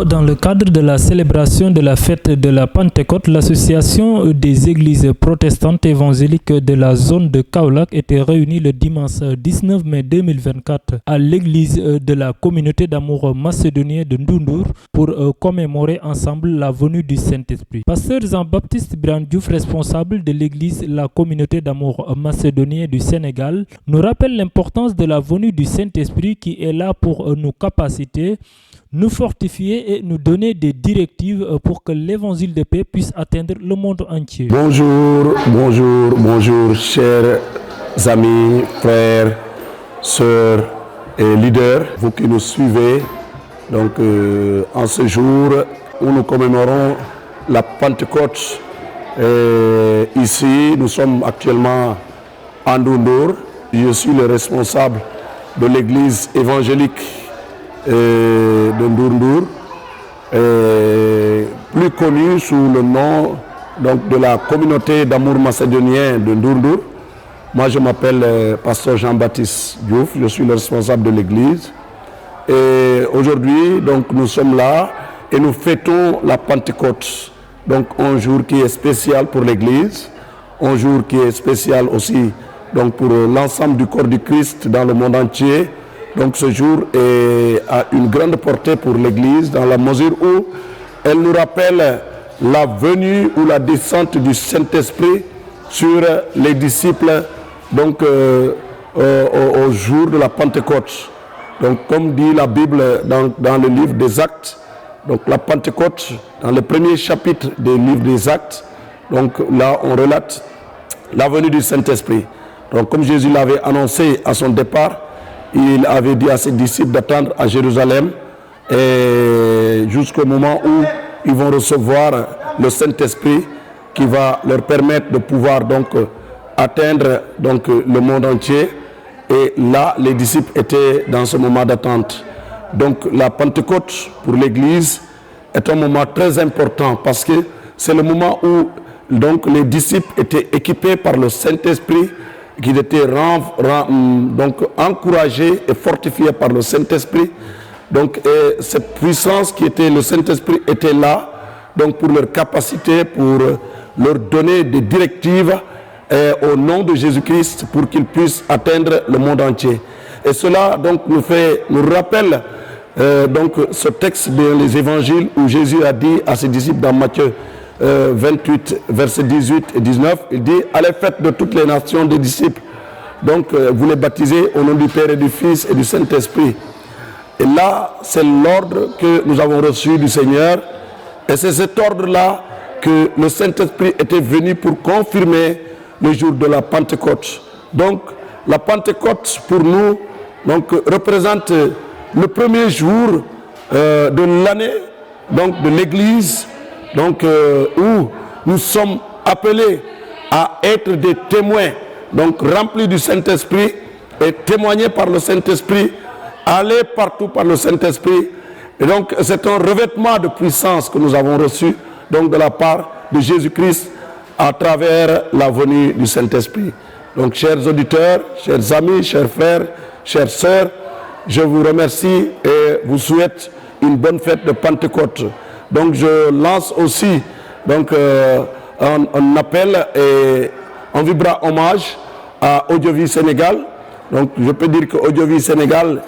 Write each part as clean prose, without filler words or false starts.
dans le cadre de la célébration de la fête de la Pentecôte, l'association des églises protestantes évangéliques de la zone de Kaolack était réunie le dimanche 19 mai 2024 à l'église de la communauté d'amour macédonien de Ndoundour pour commémorer ensemble la venue du Saint-Esprit. Pasteur Jean-Baptiste Birane Diouf, responsable de l'église La Communauté d'amour macédonien du Sénégal, nous rappelle l'importance de la venue du Saint-Esprit qui est là pour nous capaciter, nous fortifier et nous donner des directives pour que l'évangile de paix puisse atteindre le monde entier. Bonjour, chers amis, frères, sœurs et leaders, vous qui nous suivez, donc en ce jour où nous commémorons la Pentecôte. Ici, nous sommes actuellement à Ndoundour. Je suis le responsable de l'église évangélique de Ndoundour, plus connue sous le nom donc, de la communauté d'amour macédonien de Ndoundour. Moi, je m'appelle pasteur Jean-Baptiste Diouf, je suis le responsable de l'église. Et aujourd'hui, donc, nous sommes là et nous fêtons la Pentecôte. Donc, un jour qui est spécial pour l'église, un jour qui est spécial aussi donc, pour l'ensemble du corps du Christ dans le monde entier. Donc, ce jour a une grande portée pour l'église dans la mesure où elle nous rappelle la venue ou la descente du Saint-Esprit sur les disciples donc, au jour de la Pentecôte. Donc, comme dit la Bible dans le livre des Actes, donc la Pentecôte, dans le premier chapitre des livres des Actes, donc là, on relate la venue du Saint-Esprit. Donc, comme Jésus l'avait annoncé à son départ, il avait dit à ses disciples d'attendre à Jérusalem et jusqu'au moment où ils vont recevoir le Saint-Esprit qui va leur permettre de pouvoir donc atteindre donc, le monde entier. Et là, les disciples étaient dans ce moment d'attente. Donc la Pentecôte pour l'Église est un moment très important parce que c'est le moment où donc, les disciples étaient équipés par le Saint-Esprit, qui étaient donc, encouragés et fortifiés par le Saint-Esprit. Donc cette puissance qui était le Saint-Esprit était là donc, pour leur capacité, pour leur donner des directives au nom de Jésus-Christ pour qu'ils puissent atteindre le monde entier. Et cela donc, nous rappelle donc, ce texte dans les évangiles où Jésus a dit à ses disciples dans Matthieu 28, versets 18 et 19, il dit « Allez, faites de toutes les nations des disciples, donc vous les baptisez au nom du Père et du Fils et du Saint-Esprit. » Et là, c'est l'ordre que nous avons reçu du Seigneur, et c'est cet ordre-là que le Saint-Esprit était venu pour confirmer le jour de la Pentecôte. Donc, la Pentecôte, pour nous, donc, représente le premier jour de l'année, donc de l'Église, donc, où nous sommes appelés à être des témoins, donc remplis du Saint-Esprit et témoignés par le Saint-Esprit, aller partout par le Saint-Esprit. Et donc, c'est un revêtement de puissance que nous avons reçu donc, de la part de Jésus-Christ à travers la venue du Saint-Esprit. Donc, chers auditeurs, chers amis, chers frères, chères sœurs, je vous remercie et vous souhaite une bonne fête de Pentecôte. Donc, je lance aussi donc, un appel et un vibrant hommage à Audiovie Sénégal. Donc, je peux dire que Audiovie Sénégal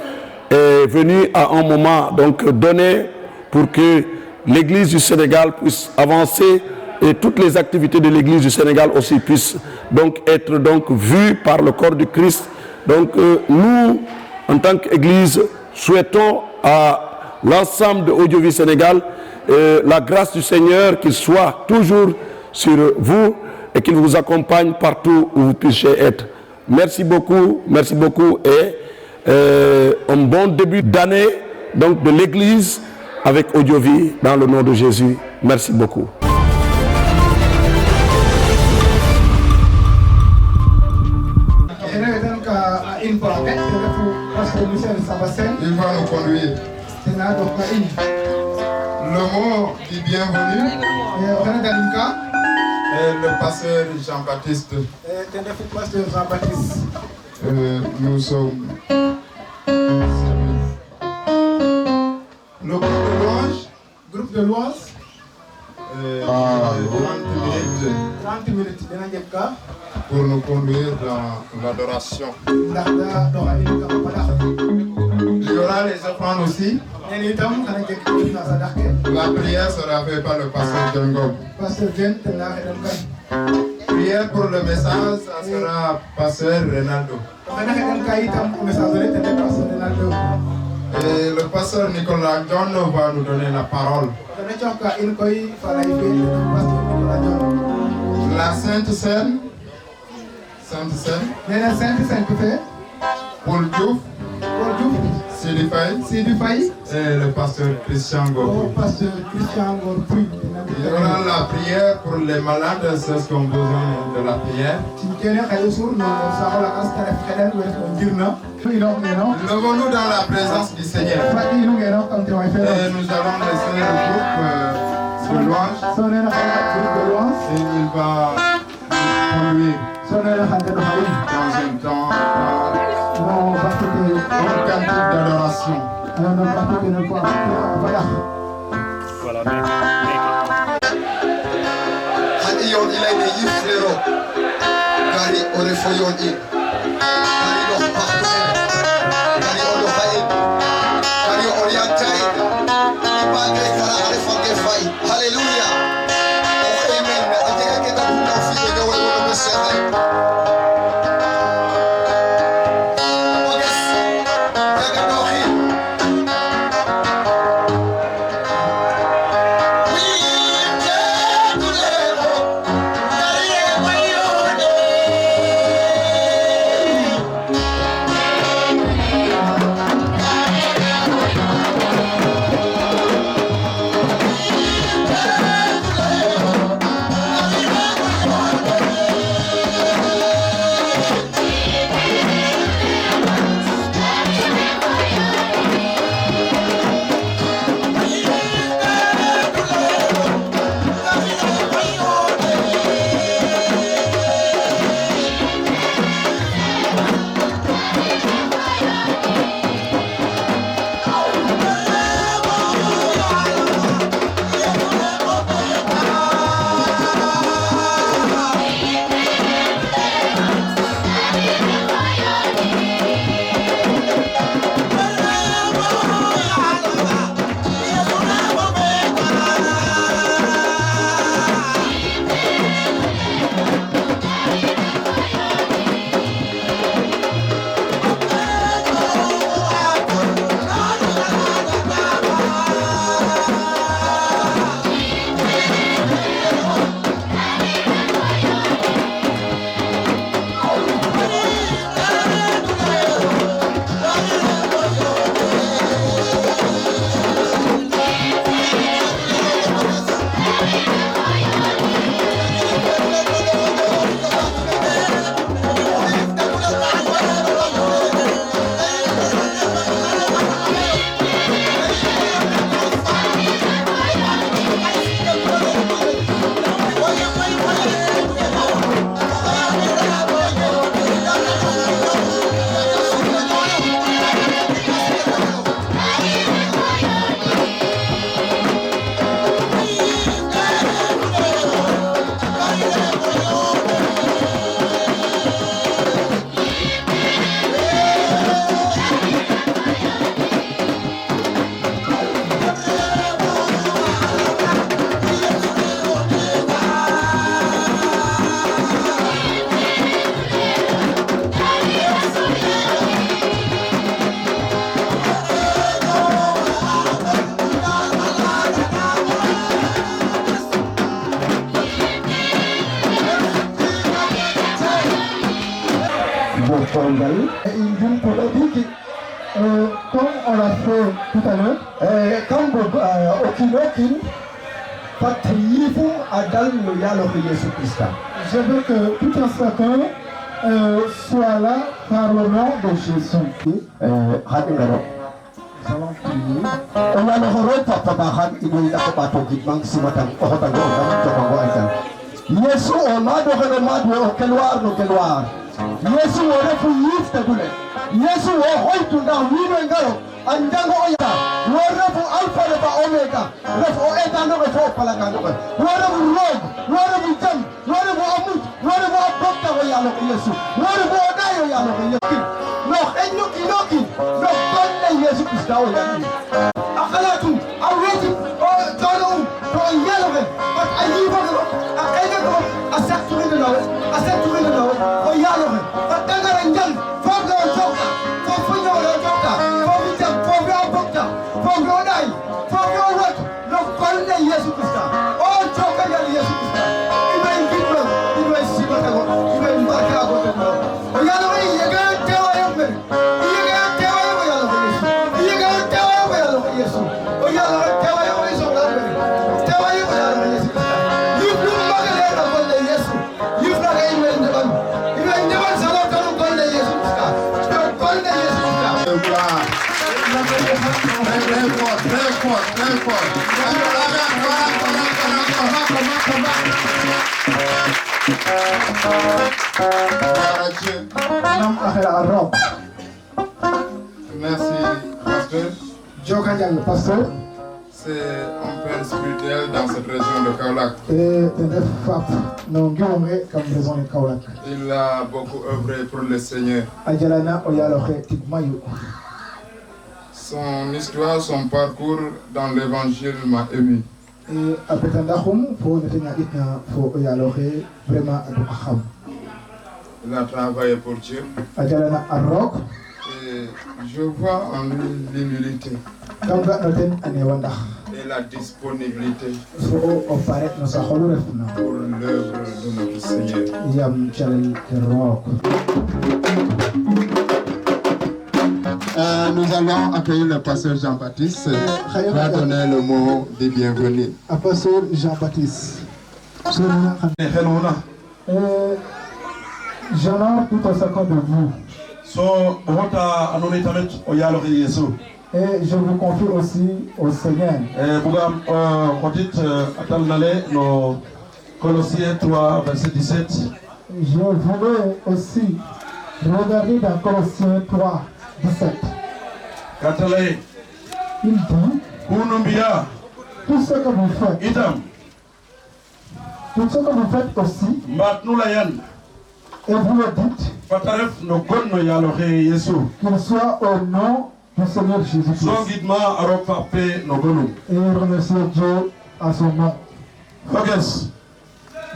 est venu à un moment donc, donné pour que l'Église du Sénégal puisse avancer et toutes les activités de l'Église du Sénégal aussi puissent donc être donc vues par le corps du Christ. Donc nous, en tant qu'Église, souhaitons à l'ensemble de Audiovie Sénégal la grâce du Seigneur qu'il soit toujours sur vous et qu'il vous accompagne partout où vous puissiez être. Merci beaucoup et un bon début d'année donc de l'Église avec Audiovie dans le nom de Jésus. Merci beaucoup. Il va nous conduire. Le mot dit bienvenue est le pasteur Jean-Baptiste. Nous sommes le groupe de louange louange. 30 minutes pour nous conduire dans l'adoration. Il y aura les offrandes aussi. La prière sera faite par le pasteur Django. Prière pour le message, ça sera pasteur Ronaldo. Et le pasteur Nicolas John va nous donner la parole. La Sainte Seine. Paul Diouf. Sidi Faye. Et le pasteur Christian Gorgui. Il y aura la prière pour les malades, ceux qui ont besoin de la prière. Levons-nous dans la présence du Seigneur. Et nous allons laisser le groupe de louange. Et il va nous conduire dans un temps un cantique d'adoration. Voilà, yon ilay ne yiflero gari ore foyon in gari no pakku gari ono hayin gari orientai ibage fara ale fange fay hallelujah oh amen atega ke tan no fi de wala no mesere oges daga dohi Comme on l'a fait tout à l'heure, quand je veux que tout un chacun soit là par le nom de Jésus. Yesu olado kana madwe okelwar no kelwar Yesu ore fu yifte dule Yesu o hoitu nda wiwe ngaro anjango oya warabu alfa leba omega refo etano refo palakano warabu rog warabu jam warabu amut warabu abokta yalo yesu warabu odayo yalo yesu no enyo kinoki no konne yesu kristo yalo akhalatu aweti o tolo to yalo but ayibo akayga ko asatu ngino o yalo but dagara njal fogo joka fogo joka fogo jam fogo abokta fogo odai fogo wat no konne yesu kristo o joka yalo yesu kristo ibe ngino ibe sibata go ibe mbaka go o yalo yega tewa yembe yega tewa yalo yesu yega tewa yalo yesu o yalo tewa yalo yesu tewa yalo yesu yifu magale na konne yesu yifu na ibe ndaban salata no konne yesu kristo konne yesu kristo Très fort. Merci, pasteur. C'est un peu spirituel dans cette région de Kaolack. Il a beaucoup œuvré pour le Seigneur. Son histoire, son parcours dans l'évangile m'a ému. Il a travaillé pour Dieu. Et je vois en lui l'humilité et la disponibilité pour l'œuvre de notre Seigneur. Nous allons accueillir le pasteur Jean-Baptiste qui va donner le mot de bienvenue. Pasteur Jean-Baptiste. J'honore tout un chacun de vous. Et je vous confie aussi au Seigneur. Colossiens 3, verset 17. Je voulais aussi regarder dans Colossiens 3, 17. Il dit, tout ce que vous faites, tout ce que vous faites aussi, et vous le dites, qu'il soit au nom du Seigneur Jésus-Christ. Et remercier Dieu à son nom.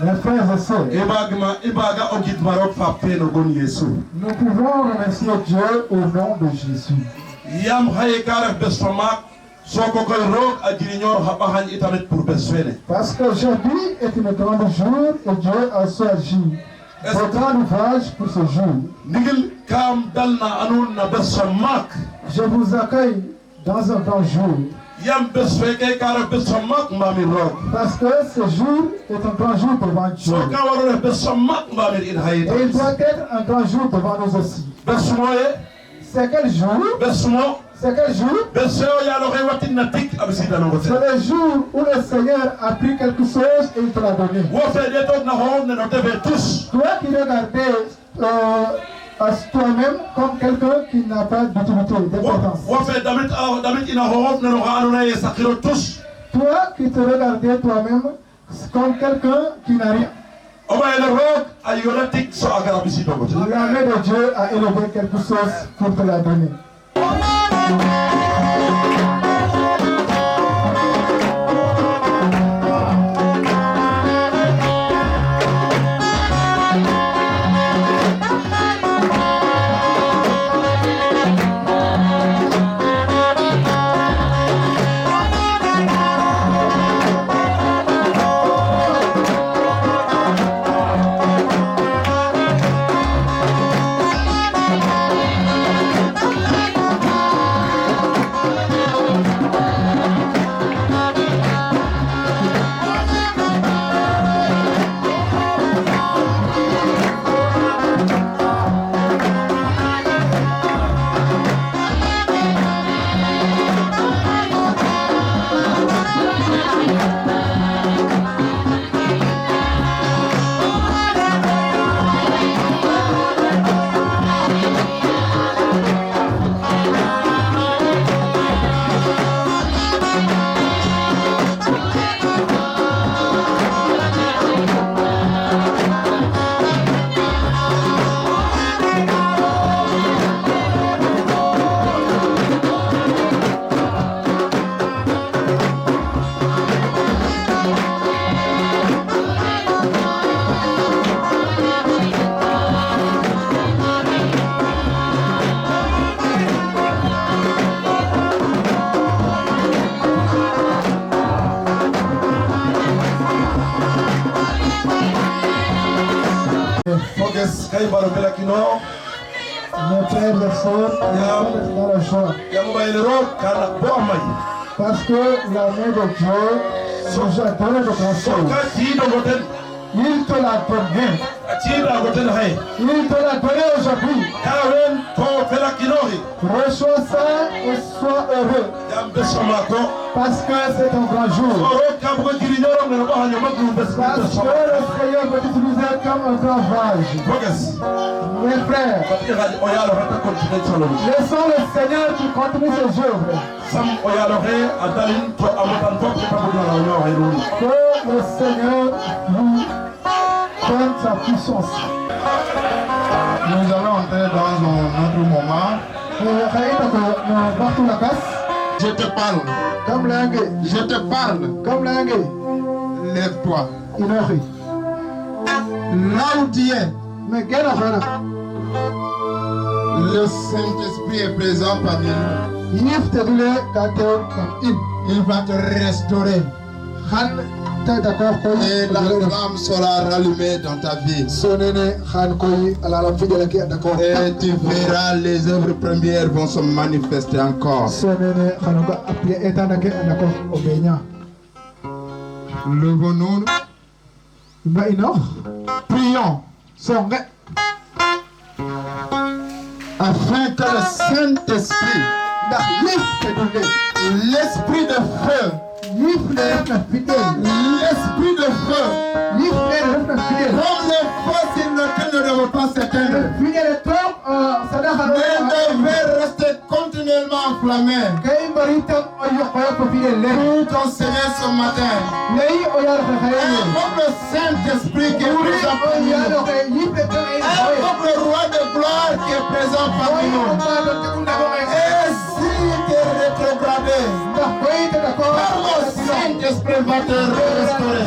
Mes frères et sœurs, nous pouvons remercier Dieu au nom de Jésus. Parce qu'aujourd'hui est une grande jour et Dieu a su agir. Votre grand ouvrage pour ce jour. Je vous accueille dans un grand jour. Parce que ce jour est un grand jour devant Dieu. Et il doit être un grand jour devant nous aussi. C'est quel jour? C'est quel jour? C'est le jour où le Seigneur a pris quelque chose et il te l'a donné. Toi qui regardais toi-même comme quelqu'un qui n'a pas d'utilité, d'importance. Toi qui te regardais toi-même comme quelqu'un qui n'a rien. La main de Dieu a élevé quelque chose pour te la donner. Mes frères et sœurs, dans la joie. Parce que la main de Dieu nous a donné de conseils. Il te l'a donné. Il te l'a donné aujourd'hui. Reçois ça et sois heureux. Parce que c'est un grand jour. Parce que le Seigneur veut t'utiliser comme un grand vase. Mes frères, laissons le Seigneur qui continue ses œuvres. Que le Seigneur nous donne sa puissance. Nous allons entrer dans un autre moment. Je te parle. Je te parle. Lève-toi. Là où tu es, le Saint-Esprit est présent parmi nous. Il va te restaurer. Et la flamme sera rallumée dans ta vie. Et tu verras les œuvres premières vont se manifester encore. Levons-nous. Prions. Afin que le Saint-Esprit, l'Esprit de feu, l'esprit de feu, comme le feu sur lequel ne devait pas s'éteindre, mais devait rester continuellement enflammé. Pour ton Seigneur ce matin, invoque le Saint-Esprit qui est présent parmi nous, invoque le roi de gloire qui est présent parmi nous. Et si tu es rétrogradé, Saint-Esprit va te restaurer.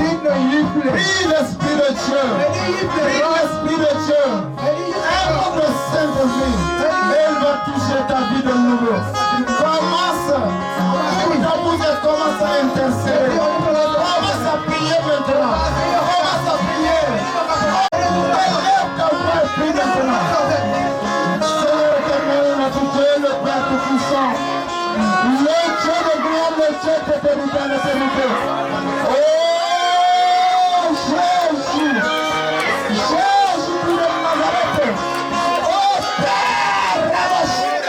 Prie l'Esprit de Dieu. Prie l'Esprit de Dieu. Invoque le Saint-Esprit. Et il va toucher ta vie de nouveau. Commence. Ta bouche commence à intercéder. Commence à prier maintenant. Commence à prier. Lève ta voix et prie maintenant. Seigneur éternel, notre Dieu, le Père Tout-Puissant. Le Dieu de gloire, le Dieu d'éternité en éternité. Oh Jésus, Jésus de Nazareth. Oh Père, Rabashir,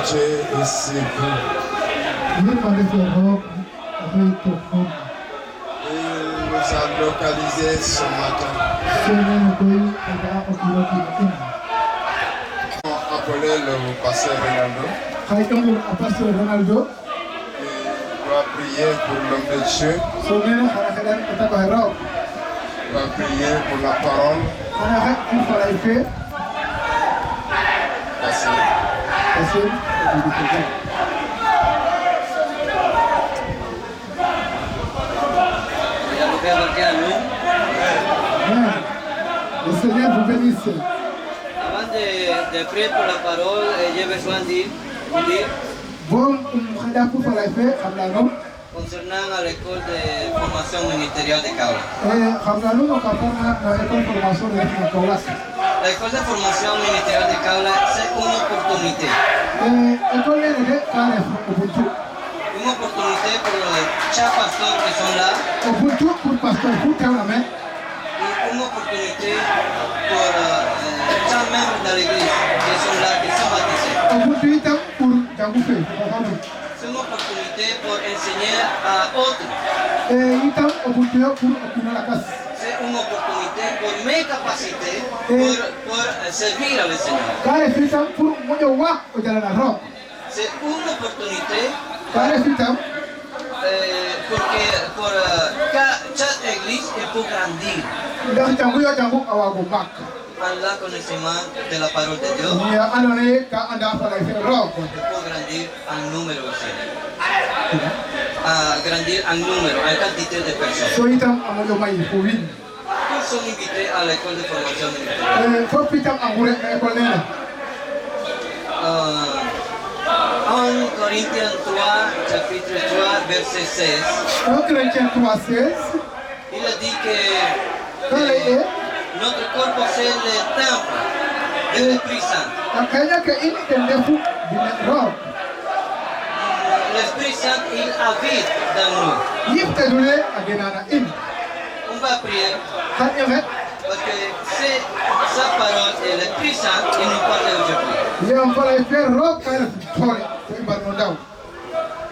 Dieu est sur vous. Il nous a localisé ce matin. On a appelé le pasteur Ronaldo. Il doit prier pour l'homme de Dieu. Il va prier pour la parole. Merci. Le Seigneur vous bénisse. Avant de prier pour la parole, j'ai besoin de vous dire concernant l'école de formation ministérielle de Kaolack. L'école de formation ministérielle de Kaolack, c'est une opportunité. Une opportunité pour chaque pasteur qui sont là. Une opportunité pour chaque membre de l'église qui sont là, qui sont baptisés. C'est une opportunité pour enseigner à autres. C'est une opportunité pour mes capacités pour servir le Seigneur. C'est une opportunité pour chaque église pour grandir. En la connaissance de la parole de Dieu, pour grandir en numero aussi. Grandir en numero, en quantité de personnes. Tous sont invités à l'école de formation militaire. En Corinthiens 3, chapitre 3, verset 16, il a dit que notre corps c'est le temple de l'Esprit Saint. L'Esprit Saint, il habite dans nous. On va prier parce que c'est sa parole et l'Esprit Saint qui nous parle aujourd'hui.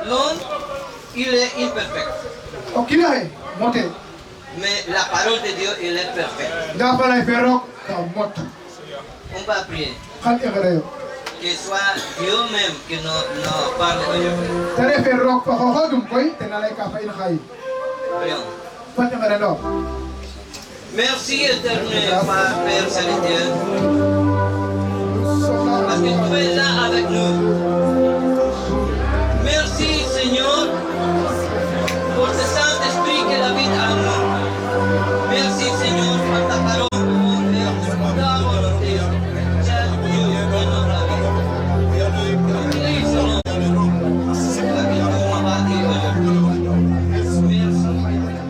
L'homme, il est imperfect. Mais la parole de Dieu, elle est parfaite. On va prier. Que soit Dieu même qui nous parle aujourd'hui. Prions. Merci éternel Père Célestiel. Parce que tu es là avec nous. Merci Seigneur pour ce Saint-Esprit qui habite en nous. Merci Seigneur pour ta parole, pour faire ta volonté. Chaque Dieu dans notre vie. Utilise-nous la vie que tu m'as dit aujourd'hui. Merci.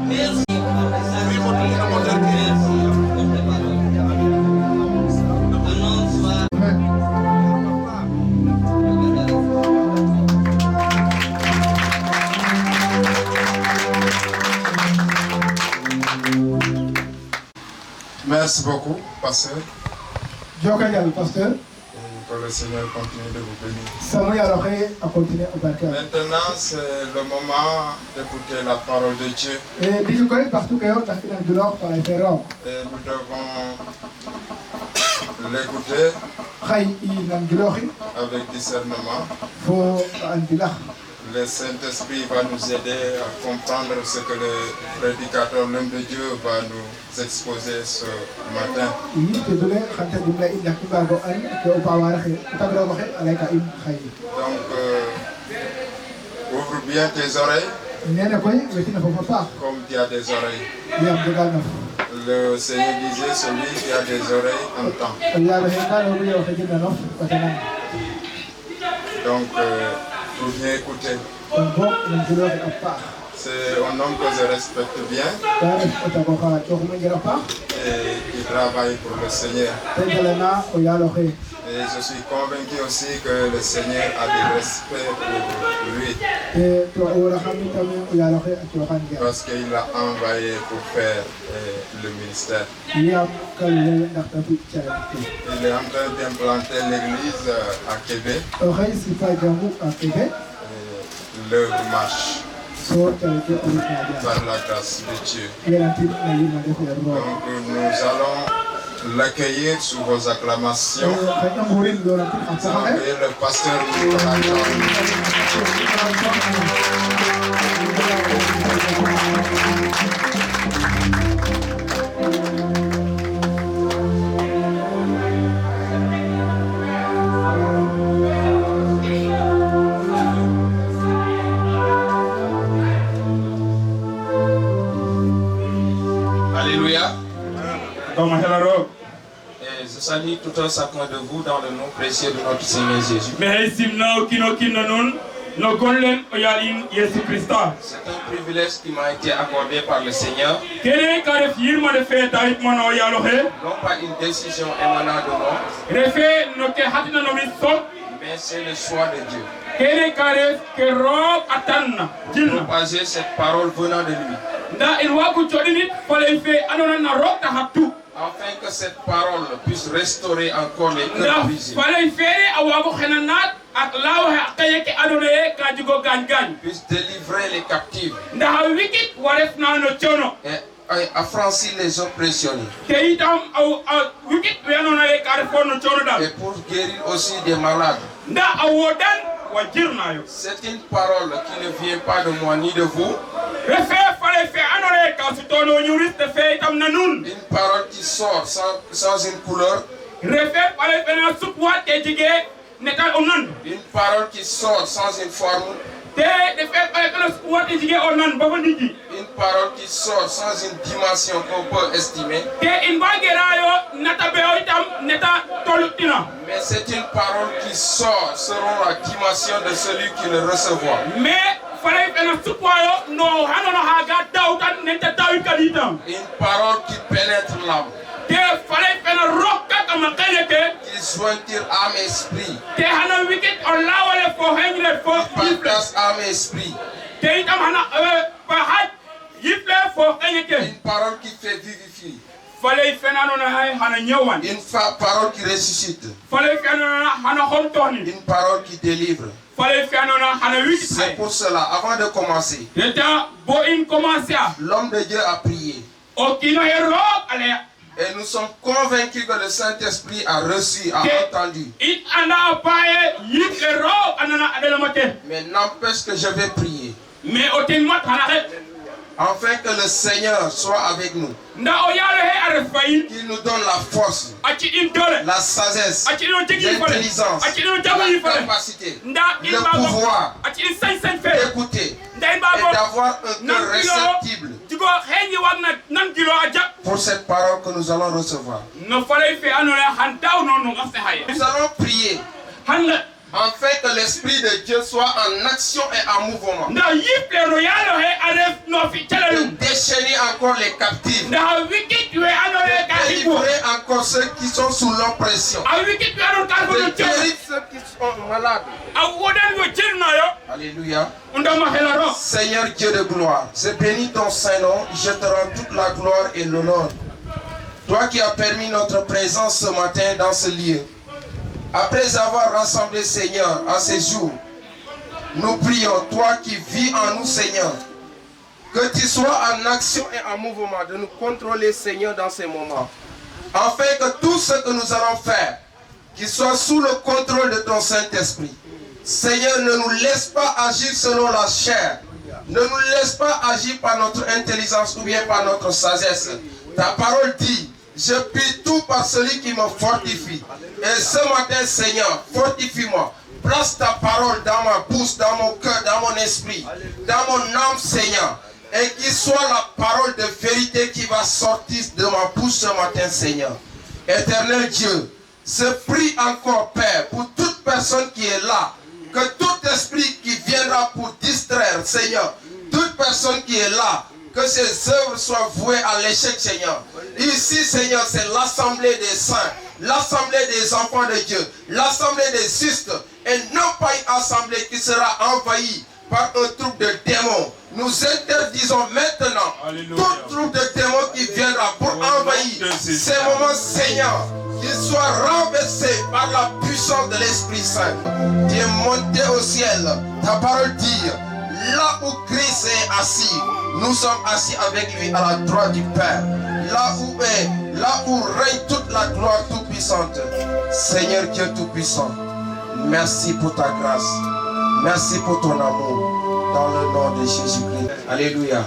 Merci pour le Saint-Esprit. Merci pour tes paroles. Ton nom soit. Merci beaucoup, pasteur. Pasteur. Que le Seigneur continue de vous bénir. Maintenant, c'est le moment d'écouter la parole de Dieu. Et nous devons l'écouter avec discernement. Le Saint-Esprit va nous aider à comprendre ce que le prédicateur, l'homme de Dieu, va nous exposer ce matin. Donc, ouvre bien tes oreilles, comme tu as des oreilles. Le Seigneur disait, celui qui a des oreilles entend. Donc, pour bien écouter. C'est un homme que je respecte bien et qui travaille pour le Seigneur. Et je suis convaincu aussi que le Seigneur a du respect pour lui. Parce qu'il l'a envoyé pour faire le ministère. Il est en train d'implanter l'église à Québec. L'œuvre marche. Par la grâce de Dieu. Donc nous allons l'accueillir sous vos acclamations. Nous allons accueillir le pasteur Nicolas. Alléluia. Et je salue tout un chacun de vous dans le nom précieux de notre Seigneur Jésus. C'est un privilège qui m'a été accordé par le Seigneur. Non pas une décision émanant de moi, mais c'est le choix de Dieu. Propager cette parole venant de lui. Afin que cette parole puisse restaurer encore les cœurs brisés. Puisse délivrer les captifs. Et affranchir les opprimés. Et pour guérir aussi des malades. C'est une parole qui ne vient pas de moi ni de vous. Une parole qui sort sans une couleur. Une parole qui sort sans une forme. Une parole qui sort sans une dimension qu'on peut estimer. Mais c'est une parole qui sort selon la dimension de celui qui le recevra. Une parole qui pénètre l'âme. Qui jointure âme et esprit. Qui partage âme et esprit. Une parole qui fait vivifier. Une parole qui ressuscite. Une parole qui délivre. C'est pour cela, avant de commencer, l'homme de Dieu a prié. Et nous sommes convaincus que le Saint-Esprit a reçu, a entendu. Mais n'empêche que je vais prier. Afin que le Seigneur soit avec nous. Qu'il nous donne la force, la sagesse, l'intelligence, la capacité, le pouvoir d'écouter et d'avoir un cœur réceptible pour cette parole que nous allons recevoir. Nous allons prier afin que l'Esprit de Dieu soit en action et en mouvement. De déchaîner encore les captifs. De délivrer encore ceux qui sont sous l'oppression. De guérir ceux qui sont malades. Alléluia. Seigneur Dieu de gloire, je bénis ton Saint-Nom, je te rends toute la gloire et l'honneur. Toi qui as permis notre présence ce matin dans ce lieu. Après avoir rassemblé, Seigneur, en ces jours, nous prions, toi qui vis en nous, Seigneur, que tu sois en action et en mouvement, de nous contrôler, Seigneur, dans ces moments. Afin que tout ce que nous allons faire, qu'il soit sous le contrôle de ton Saint-Esprit. Seigneur, ne nous laisse pas agir selon la chair. Ne nous laisse pas agir par notre intelligence ou bien par notre sagesse. Ta parole dit, je prie tout par celui qui me fortifie. Et ce matin, Seigneur, fortifie-moi. Place ta parole dans ma bouche, dans mon cœur, dans mon esprit, dans mon âme, Seigneur. Et qu'il soit la parole de vérité qui va sortir de ma bouche ce matin, Seigneur. Éternel Dieu, je prie encore, Père, pour toute personne qui est là, que tout esprit qui viendra pour distraire, Seigneur, toute personne qui est là, que ses œuvres soient vouées à l'échec, Seigneur. Ici, Seigneur, c'est l'assemblée des saints, l'assemblée des enfants de Dieu, l'assemblée des justes, et non pas une assemblée qui sera envahie par un troupe de démons. Nous interdisons maintenant tout troupe de démons qui viendra pour envahir ces moments, Seigneur, qu'ils soient renversés par la puissance de l'Esprit Saint. Tu es monté au ciel, ta parole dit, là où Christ est assis, nous sommes assis avec lui à la droite du Père. Là où règne toute la gloire tout-puissante. Seigneur Dieu tout-puissant, merci pour ta grâce. Merci pour ton amour. Dans le nom de Jésus-Christ. Alléluia.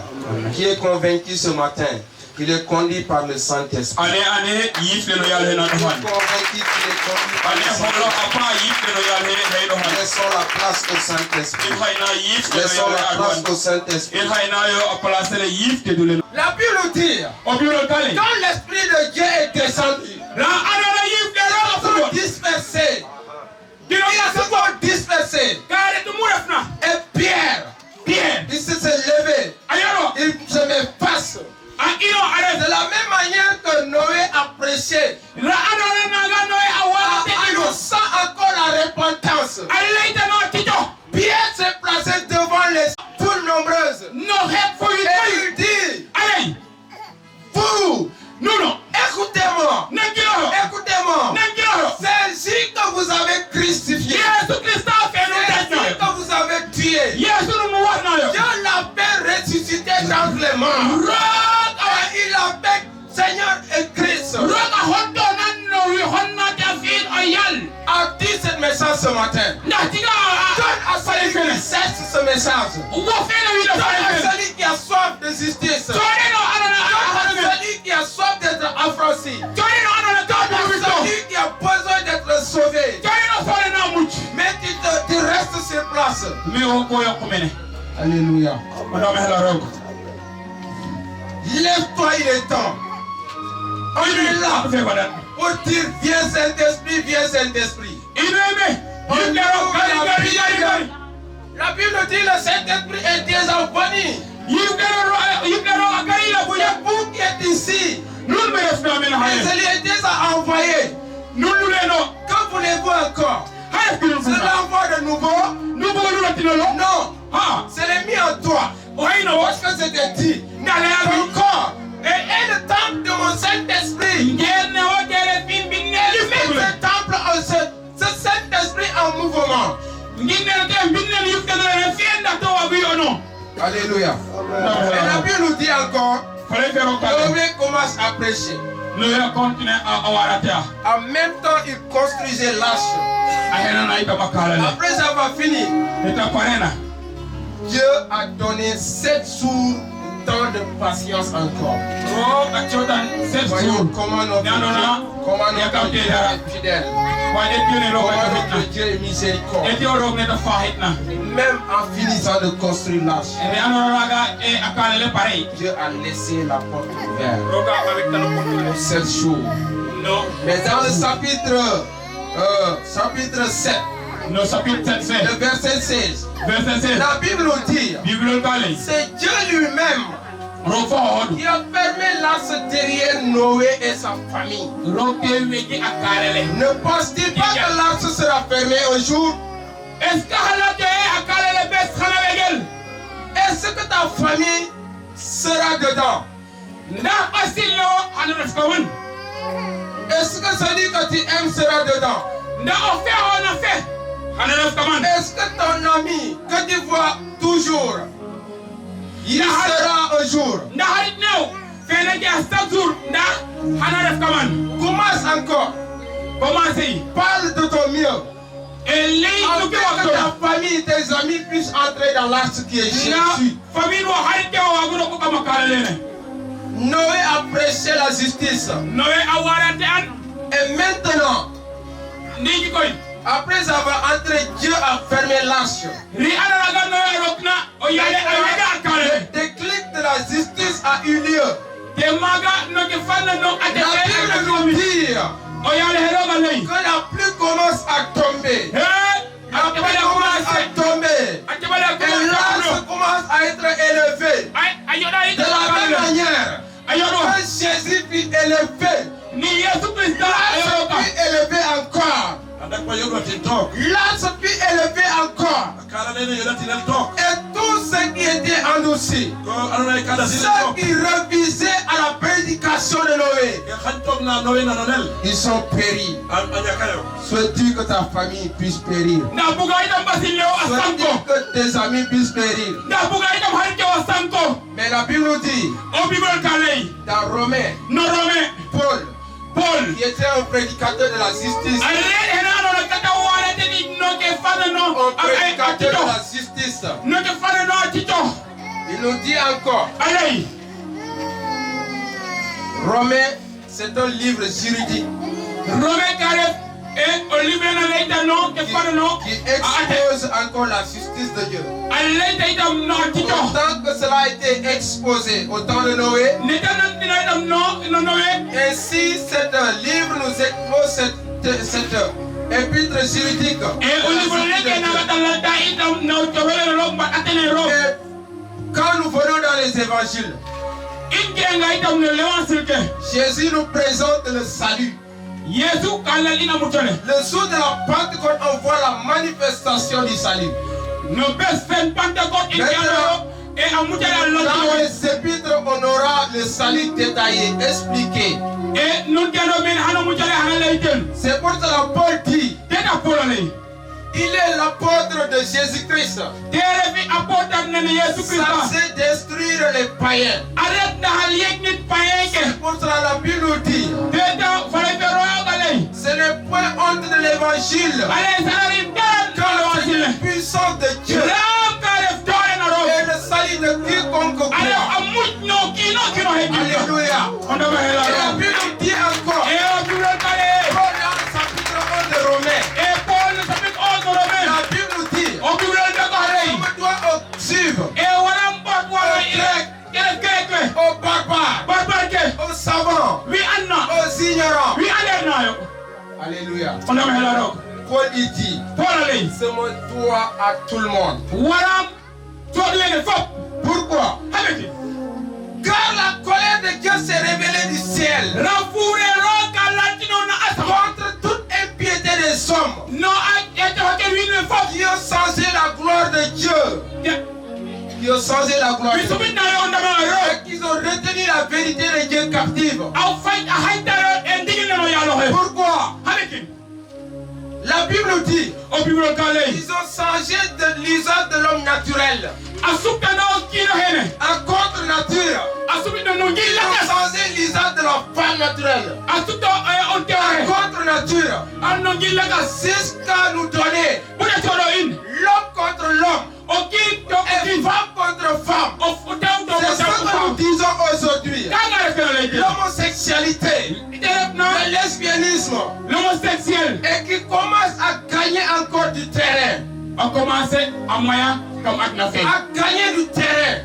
Qui est convaincu ce matin qu'il est conduit par le Saint-Esprit? Qui est convaincu qu'il est conduit par le Saint-Esprit? Laissons la place au Saint-Esprit. Laissons la place au Saint-Esprit. La Bible dit, quand l'Esprit de Dieu est descendu, ils sont dispersés. Ils se sont dispersés. Et Pierre, il s'est levé. Il se met face. De la même manière que Noé a prêché, annonçant encore la repentance, Pierre s'est placé devant les foules nombreuses. Et il dit, vous, écoutez-moi, écoutez-moi, c'est Jésus que vous avez crucifié, c'est Jésus que vous avez tué. Dieu l'avait ressuscité dans les morts. Et il avait Seigneur et Christ. A dit cette message ce matin. Donne à celui qui cesse ce message. Donne à celui qui a soif de justice. Donne à celui qui a soif d'être affranchi. Donne à celui qui a besoin d'être sauvé. Mais tu restes sur place. Alléluia. Lève-toi, il est temps. On est là pour dire viens Saint-Esprit, viens Saint-Esprit. La Bible dit le Saint-Esprit est déjà venu. Vous qui êtes ici, il est déjà envoyé. Que voulez-vous encore? C'est l'envoi de nouveau? Non, c'est le mis en toi. Parce que c'était dit. Ton corps est le temple de mon Saint-Esprit. Ce Saint-Esprit en mouvement. Alléluia. Et la Bible nous dit encore, Noé commence à prêcher. En même temps, il construisait l'arche. Après avoir fini, Dieu a donné 7 jours de temps de patience encore. Voyons comment notre Dieu est fidèle. Comment notre Dieu est miséricordieux. Même en finissant de construire l'arche, Dieu a laissé la porte ouverte. 7 jours. Mais dans le chapitre 7, le verset 16, la Bible nous dit, c'est Dieu lui-même qui a fermé l'arche derrière Noé et sa famille. Ne penses-tu pas que l'arche sera fermée un jour? Est-ce que ta famille sera dedans? Est-ce que celui que tu aimes sera dedans? Est-ce que ton ami que tu vois toujours, il sera un jour? Commence encore. Parle de ton mieux. Afin que ta famille, tes amis puissent entrer dans l'arche qui est Jésus. Noé a prêché la justice. Et maintenant, après avoir entré, Dieu a fermé l'arche. Le déclic de la justice a eu lieu. La Bible nous dit que la pluie commence à tomber. après commence à tomber. Et l'âge commence à être élevé. De la même manière, quand Jésus fut élevé, l'âge fut élevé encore. L'âge fut élevé encore. Et tous ceux qui étaient endurcis, ceux qui refusaient à la prédication de Noé, ils sont péris. Souhaites-tu que ta famille puisse périr? Souhaites-tu que tes amis puissent périr? Mais la Bible nous dit, dans Romains, Paul, qui était un prédicateur de la justice, il nous dit encore, Romains, c'est un livre juridique qui expose encore la justice de Dieu. Autant que cela a été exposé au temps de Noé, ainsi ce livre nous expose cette épître juridique. Et quand nous venons dans les évangiles, Jésus nous présente le salut. Le jour de la Pentecôte, on voit la manifestation du salut. Dans les épîtres, on aura le salut détaillé, expliqué. C'est pour cela que Paul dit, il est l'apôtre de Jésus-Christ, censé détruire les païens. C'est pour cela que la Bible nous dit, ce n'est point honte de l'évangile, car c'est la puissance de Dieu et le salut de quiconque croit. Alléluia. Et la Bible nous dit encore, Paul dans le chapitre 11 de Romains, la Bible nous dit, on doit suivre aux barbares, aux savants, aux ignorants. Alléluia. Paul il dit, ce mot doit à tout le monde. Pourquoi? Car la colère de Dieu s'est révélée du ciel contre toute impiété des hommes qui ont changé la gloire de Dieu. Qui ont changé la gloire de Dieu. Et qui ont retenu la vérité de Dieu captive. Pourquoi? La Bible dit, ils ont changé de l'usage de l'homme naturel à contre nature. Ils ont changé l'usage de la femme naturelle à contre nature. Jusqu'à nous donner l'homme contre l'homme et femme contre femme. C'est ce que nous disons aujourd'hui. L'homosexualité, le lesbianisme, et qui commence à gagner encore du terrain. À gagner du terrain.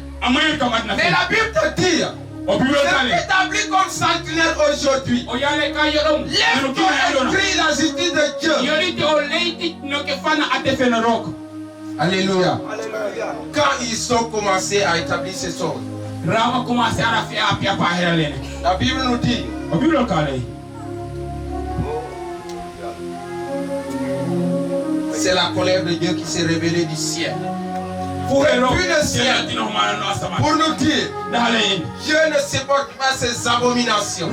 Mais la Bible te dit, c'est établi comme sentinelle aujourd'hui. Lève-toi et crie la justice de Dieu. Alléluia. Quand ils ont commencé à établir ces choses, la Bible nous dit, c'est la colère de Dieu qui s'est révélée du ciel. Depuis le ciel, pour nous dire, Dieu ne supporte pas ces abominations.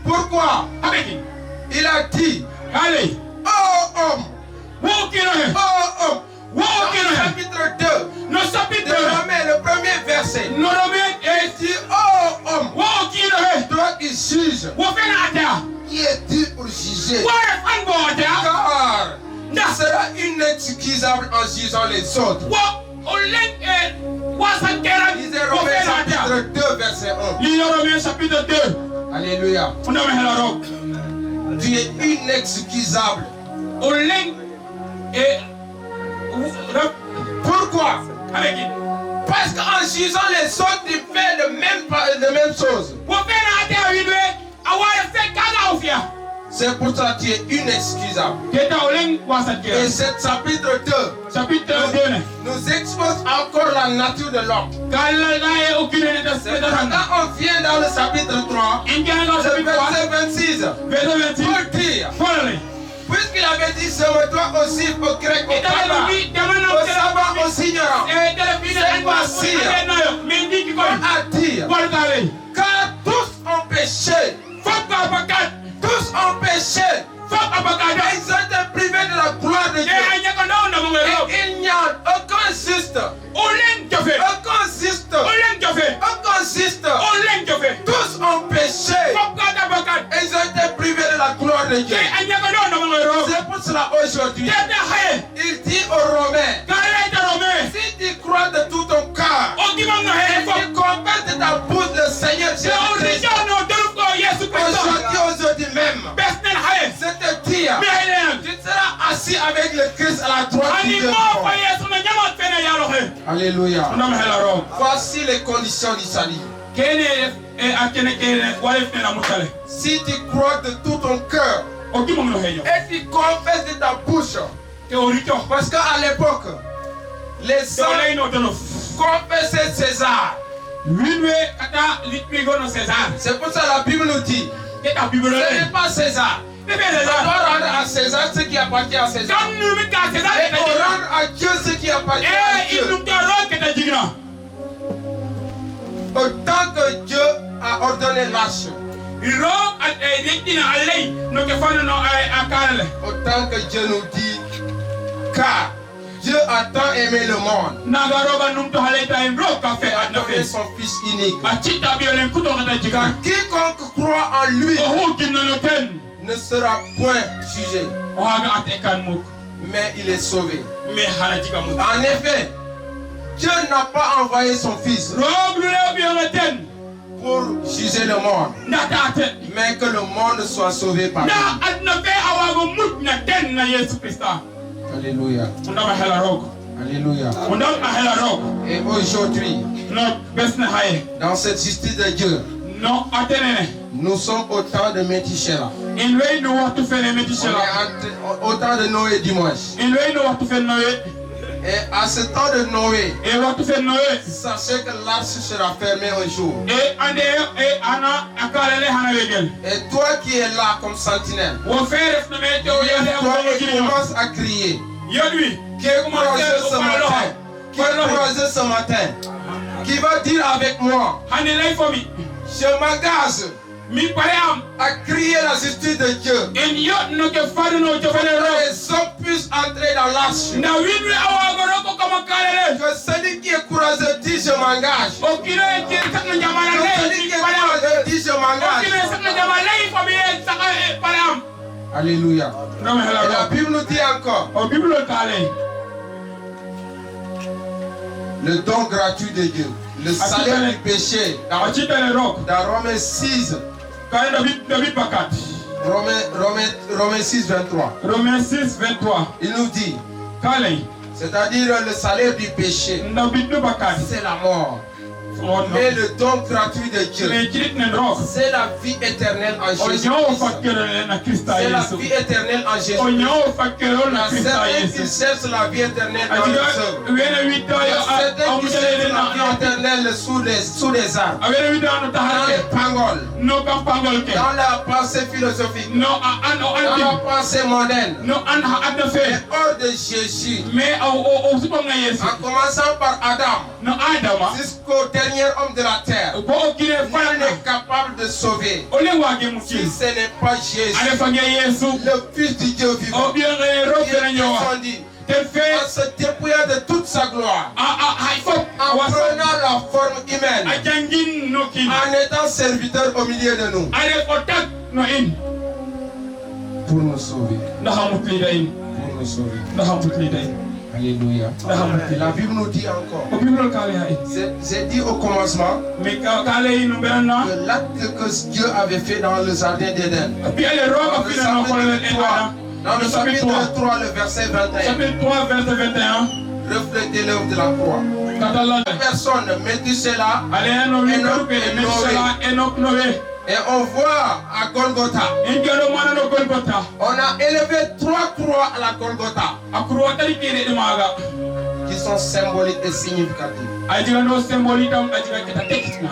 Pourquoi? Il a dit, oh homme, dans le chapitre 2 de Romains, le premier verset, il dit, oh homme, toi qui juges, qui es-tu pour juger? Car tu seras inexcusable en jugeant les autres. Lisez Romains chapitre 2 verset 1. Alléluia. Tu es inexcusable. Pourquoi? Parce qu'en jugeant les autres, tu fais de même chose. C'est pour ça que tu es inexcusable. Et ce chapitre 2 nous expose encore la nature de l'homme. Quand on vient dans le chapitre 3, le verset 26, pour dire, puisqu'il avait dit sauve-toi aussi au grec, au tabac, au sabbat, aux ignorants, c'est facile à dire, car tous ont péché. Tous ont péché. Ils ont été privés de la gloire de Dieu. Et il n'y a aucun juste. Aucun juste. Aucun juste. Tous ont péché. Et ils ont été privés de la gloire de Dieu. C'est pour cela aujourd'hui, il dit aux Romains, si tu crois de tout ton cœur, et tu confesses de ta bouche le Seigneur Jésus-Christ, aujourd'hui même, c'est-à-dire, tu seras assis avec le Christ à la droite de Dieu. Alléluia. Voici les conditions du salut. Si tu crois de tout ton cœur et tu confesses de ta bouche, parce qu'à l'époque, les hommes confessaient César. C'est pour ça que la Bible nous dit, ce n'est pas César. On doit rendre à César ce qui appartient à César. Et on rend à Dieu ce qui appartient à Dieu. Autant que Dieu a ordonné l'arche, autant que Dieu nous dit, car Dieu a tant aimé le monde, il a donné son Fils unique. Car quiconque croit en lui ne sera point jugé, mais il est sauvé. En effet, Dieu n'a pas envoyé son Fils pour juger le monde, mais que le monde soit sauvé par lui. Alléluia. Alléluia. Et aujourd'hui, dans cette justice de Dieu, nous sommes au temps de Métichela. On est au temps de Noé dimanche. Et à ce temps de Noé, sachez que l'arche sera fermée un jour. Et toi qui es là comme sentinelle, tu commences à crier. Qui est croisé ce matin, qui va dire avec moi, je m'engage à crier la justice de Dieu, que les hommes puissent entrer dans l'arche. Que celui qui est courageux dit je m'engage. Que celui qui est courageux dit je m'engage. Alléluia. Et la Bible nous dit encore, le don gratuit de Dieu, le salaire du péché, dans Romains 6, Romains 6, 23. Il nous dit, c'est-à-dire le salaire du péché, c'est la mort. Mais le don gratuit de Dieu, c'est la vie éternelle en Jésus-Christ. C'est la vie éternelle en Jésus-Christ. Certains qui cherchent la vie éternelle dans les œuvres. Certains qui cherchent la vie éternelle sous les arbres, dans les pangoles, dans la pensée philosophique, dans la pensée mondaine. Mais hors de Jésus, en commençant par Adam jusqu'au dernier homme de la terre, nul n'est capable de sauver si ce n'est pas Jésus, le Fils du Dieu vivant, qui est descendu en se dépouillant de toute sa gloire, en prenant la forme humaine, en étant serviteur au milieu de nous, pour nous sauver. Pour nous sauver. Alléluia. La Bible nous dit encore, j'ai dit au commencement, que l'acte que Dieu avait fait dans le jardin d'Éden, dans le chapitre 3, le verset 21, reflétait l'œuvre de la croix. Personne, Méthusélah, Enoch et Noé, Et on voit à Golgotha, on a élevé 3 croix à la Golgotha qui sont symboliques et significatives.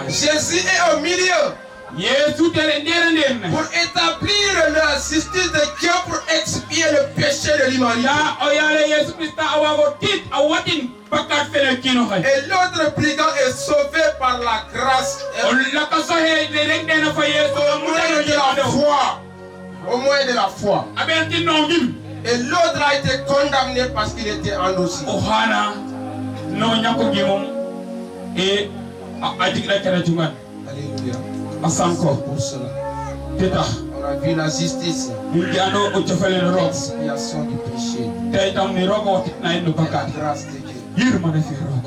Jésus est au milieu pour établir la justice de Dieu, pour expier le péché de l'humanité. Et l'autre brigand est sauvé par la grâce au moyen de la foi. Et l'autre a été condamné parce qu'il était endurci. Alléluia. Pour cela, on a vu la justice, l'expiation du péché, la grâce de Dieu.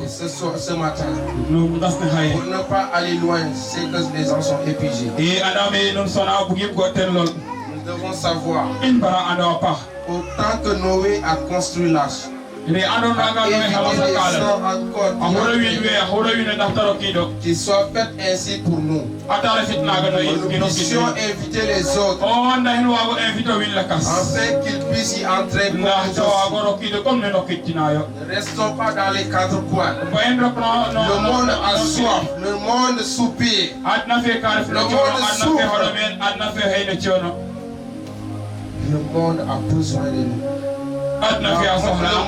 Et ce matin, pour ne pas aller loin, c'est que les gens sont épuisés. Nous devons savoir, autant que Noé a construit l'arche, qu'il soit fait ainsi pour nous. Nous puissions inviter les autres afin qu'ils puissent y entrer pour nous. Ne restons pas dans les 4 coins. Le monde a soif, le monde soupire, le monde souffre. Le monde a besoin de nous. Le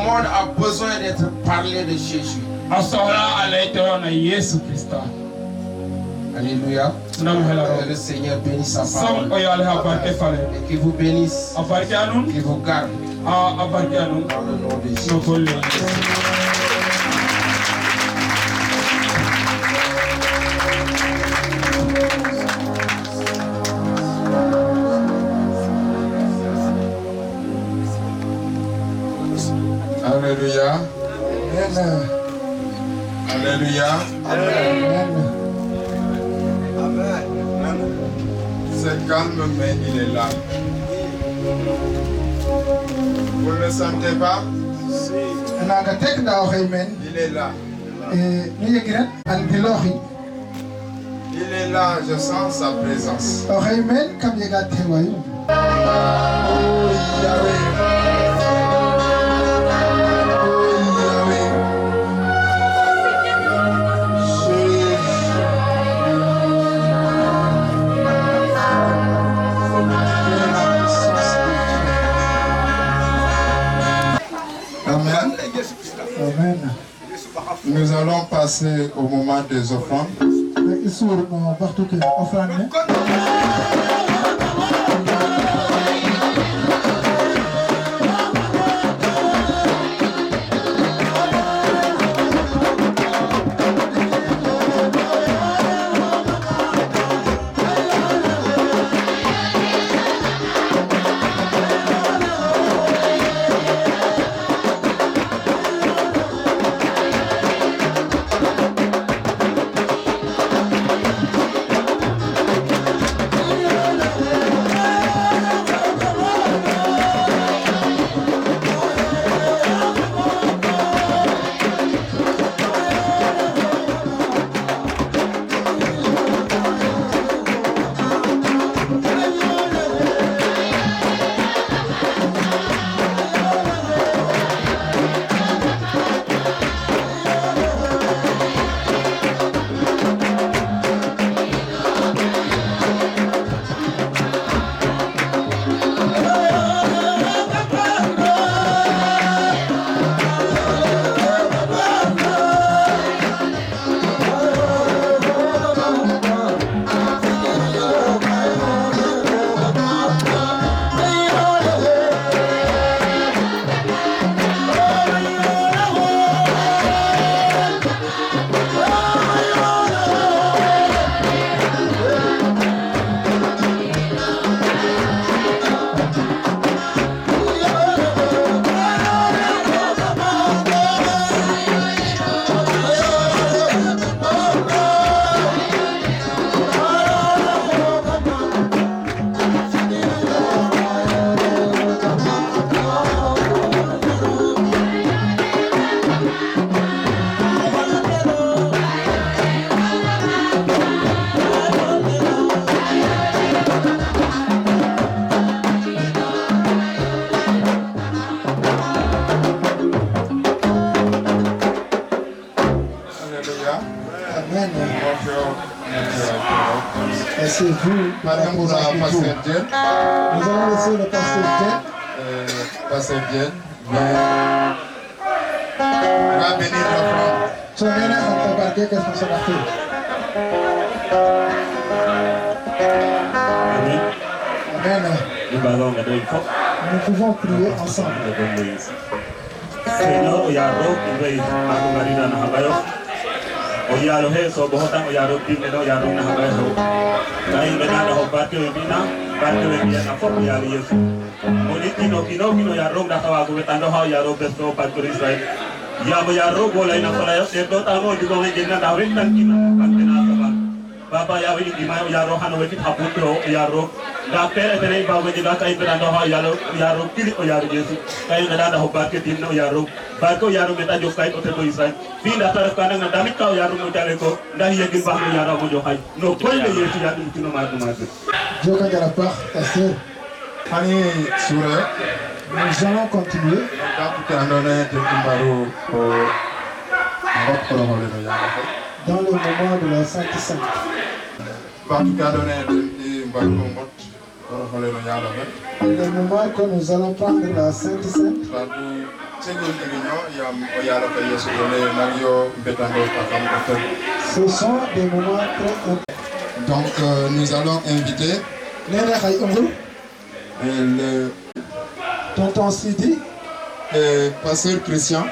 monde a besoin d'être parlé de Jésus. Alléluia. Que le Seigneur bénisse sa parole et qu'il vous bénisse, qu'il vous garde dans le nom de Jésus. Alléluia. Amen. Alléluia. Amen. C'est calme, mais il est là. Vous ne le sentez pas? Il est là. Il est là, je sens sa présence. Amen. Nous allons passer au moment des offrandes. Asseyez-vous. Madame pour la pasteur Jen. Nous allons laisser le pasteur Jen. Pasteur Jen va bénir l'offrande. Sonera antabarke que se la fait. Amen. Nous pouvons prier ensemble. Seigneur, Oyaro, Oyaro he so bohotan Oyaro pinne do Oyaro na habayo. Kai ngena do barke webina, barke webina na fo Oyaro Yesu. Moniti no kino Oyaro da kawa ko betando ha Oyaro besto barke Israel. Ya Oyaro bola ina fala yo se do ta mo di ko ngena da rin tan kino barke na sabak. Baba ya wi di ma Oyaro hano weti haputro Oyaro da pere tene ba we di da kai betando ha Oyaro kili Oyaro Yesu. Kai ngena da ho barke tin Oyaro. Barke Oyaro meta jo kai o te do Israel. Vinda taraf kana na damit ka Oyaro mo tale ko ndax yegi bax no Oyaro mo jo xay no koy le Yesu ya dum tino ma dum Joka de la part, pasteur. Nous allons continuer. Dans le moment de la Sainte Sainte. Le moment que nous allons prendre la Sainte Sainte. Ce sont des moments très importants. Donc nous allons inviter le tonton Sidi, pasteur Christian,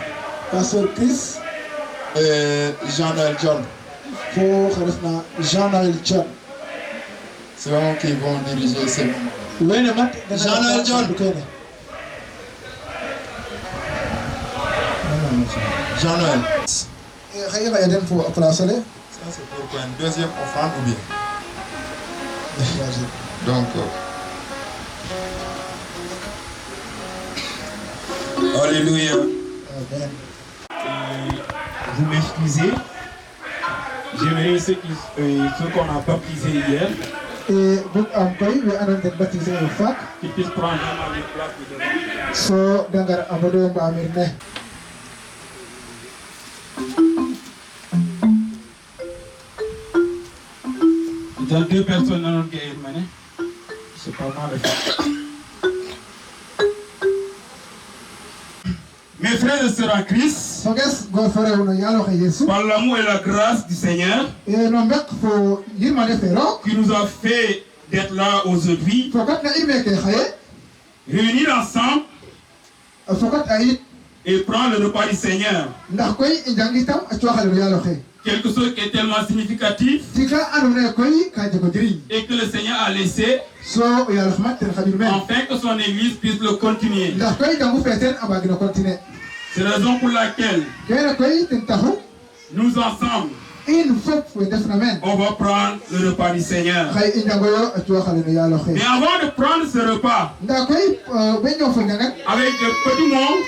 pasteur Chris et Jean-Noël John. Pour Jean-Noël John. C'est eux qui vont diriger ces moments. Jean-Noël John. Jean-Noël. Ça c'est pour une deuxième offrande ou bien? Donc, alléluia. Amen. Vous m'excusez. J'aimerais ceux qu'on n'a pas baptisé hier. Et donc, we are baptisé au fac. Qui puissent prendre ma place devant. So, dangar amado mbamirne. Il y a deux personnes dans notre guerre, c'est pas mal. Mes frères et sœurs en Christ, par l'amour et la grâce du Seigneur, qui nous a fait d'être là aujourd'hui, réunis ensemble et prendre le repas du Seigneur. Quelque chose qui est tellement significatif et que le Seigneur a laissé afin que son église puisse le continuer. C'est la raison pour laquelle nous ensemble on va prendre le repas du Seigneur. Mais avant de prendre ce repas avec de petits mots,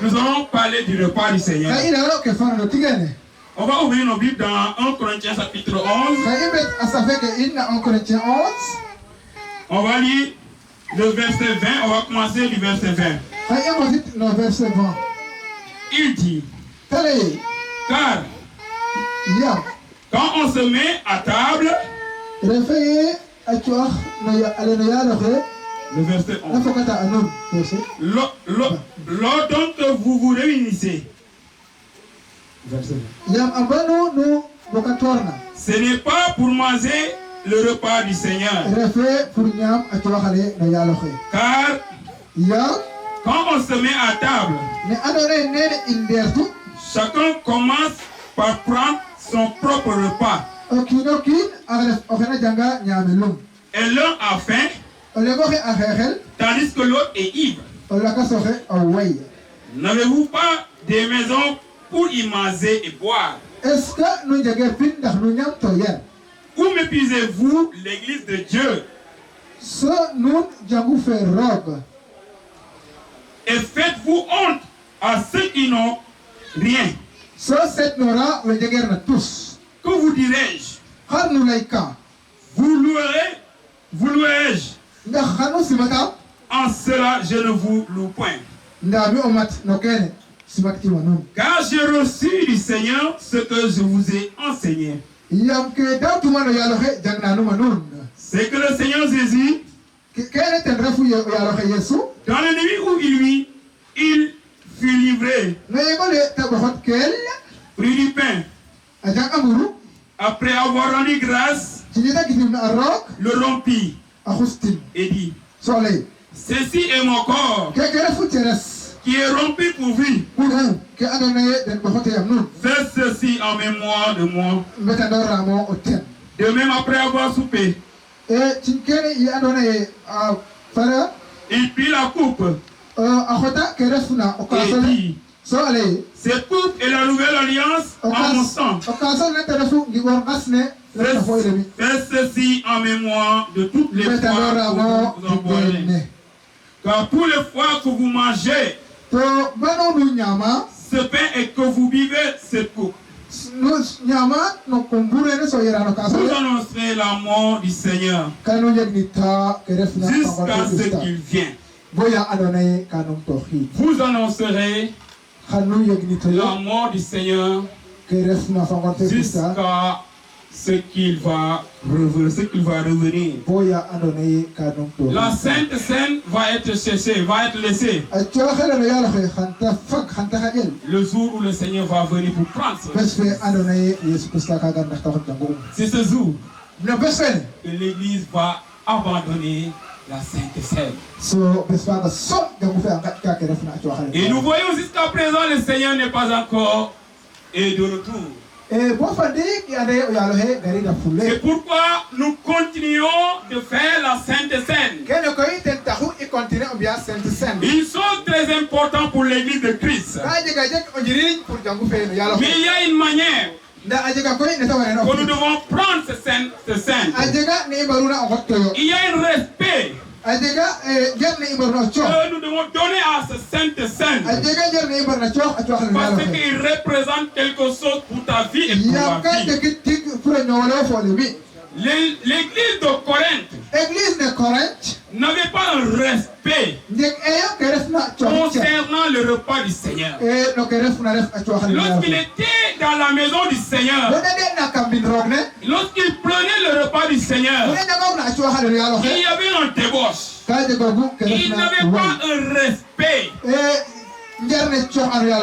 nous allons parler du repas du Seigneur. On va ouvrir nos Bibles dans 1 Corinthiens chapitre 11. On va lire le verset 20. On va commencer du verset 20. Il dit, car quand on se met à table, le verset 11. Lors donc que vous vous réunissez, ce n'est pas pour manger le repas du Seigneur. Car quand on se met à table, chacun commence par prendre son propre repas. Et l'un a faim, tandis que l'autre est ivre. N'avez-vous pas des maisons pour y manger et boire? Où méprisez-vous l'église de Dieu? Et faites-vous honte à ceux qui n'ont rien. Que vous dirai-je? Vous louerai-je? En cela, je ne vous loue point. Car j'ai reçu du Seigneur ce que je vous ai enseigné. C'est que le Seigneur Jésus, dans la nuit où il fut livré, prit du pain. Après avoir rendu grâce, le rompit et dit, ceci est mon corps qui est rompu pour vous. Faites ceci en mémoire de moi. De même, après avoir soupé, il prit la coupe et dit, cette coupe est la nouvelle alliance en mon sang. Faites ceci en mémoire de toutes les fois que vous en boirez. Car tous les fois que vous mangez ce pain et que vous buvez cette coupe, vous annoncerez la mort du Seigneur jusqu'à ce qu'il vienne. Vous annoncerez la mort du Seigneur jusqu'à ce qu'il va revenir. La Sainte Seine va être cherchée, va être laissée. Le jour où le Seigneur va venir pour prendre ce. C'est ce jour que l'Église va abandonner la Sainte Seine. Et nous voyons jusqu'à présent le Seigneur n'est pas encore de retour. C'est pourquoi nous continuons de faire la Sainte Seine. Une chose très importante pour l'Église de Christ. Mais il y a une manière que nous devons prendre ce Sainte. Il y a un respect que nous devons donner à ce Sainte Seine. Parce qu'il représente quelque chose pour ta vie et pour ma vie. L'église de Corinthe n'avait pas un respect concernant le repas du Seigneur. Lorsqu'il était dans la maison du Seigneur, lorsqu'il prenait le repas du Seigneur, il y avait un débauche. Il n'avait pas un respect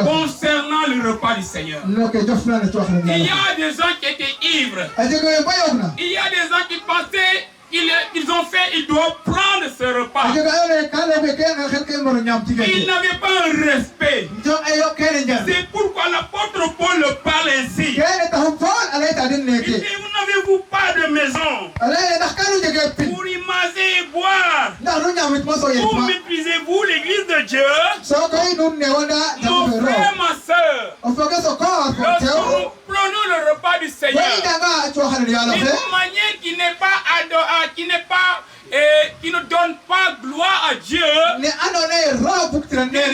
concernant le repas du Seigneur. Il y a des gens qui étaient ivres. Il y a des gens qui pensaient qu'ils ont fait, ils doivent prendre ce repas. Ils n'avaient pas un respect. C'est pourquoi l'apôtre Paul le parle ainsi. Il dit, vous n'avez-vous pas de maison pour y manger et boire? Vous méprisez-vous l'église de Dieu? Mon frère, ma soeur, lorsque nous prenons le repas du Seigneur d'une manière qui n'est pas qui ne donne pas gloire à Dieu, d'une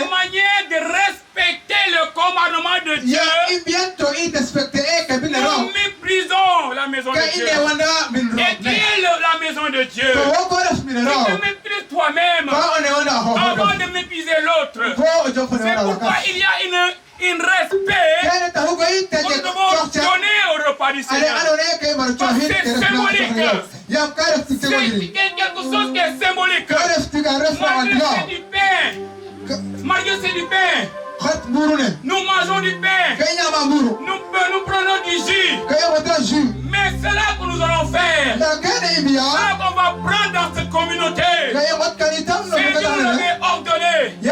manière de respecter le commandement de Dieu, nous méprisons la maison de Dieu. Et qui est la maison de Dieu? Tu te méprises toi-même avant de mépriser l'autre. C'est pourquoi il y a un respect que nous devons donner au repas du Seigneur. Parce que c'est symbolique. C'est quelque chose qui est symbolique. Malgré c'est du pain. Nous mangeons du pain. Nous prenons du jus. Mais c'est là que nous allons faire. C'est là qu'on va prendre dans cette communauté. C'est nous l'avait ordonné. Il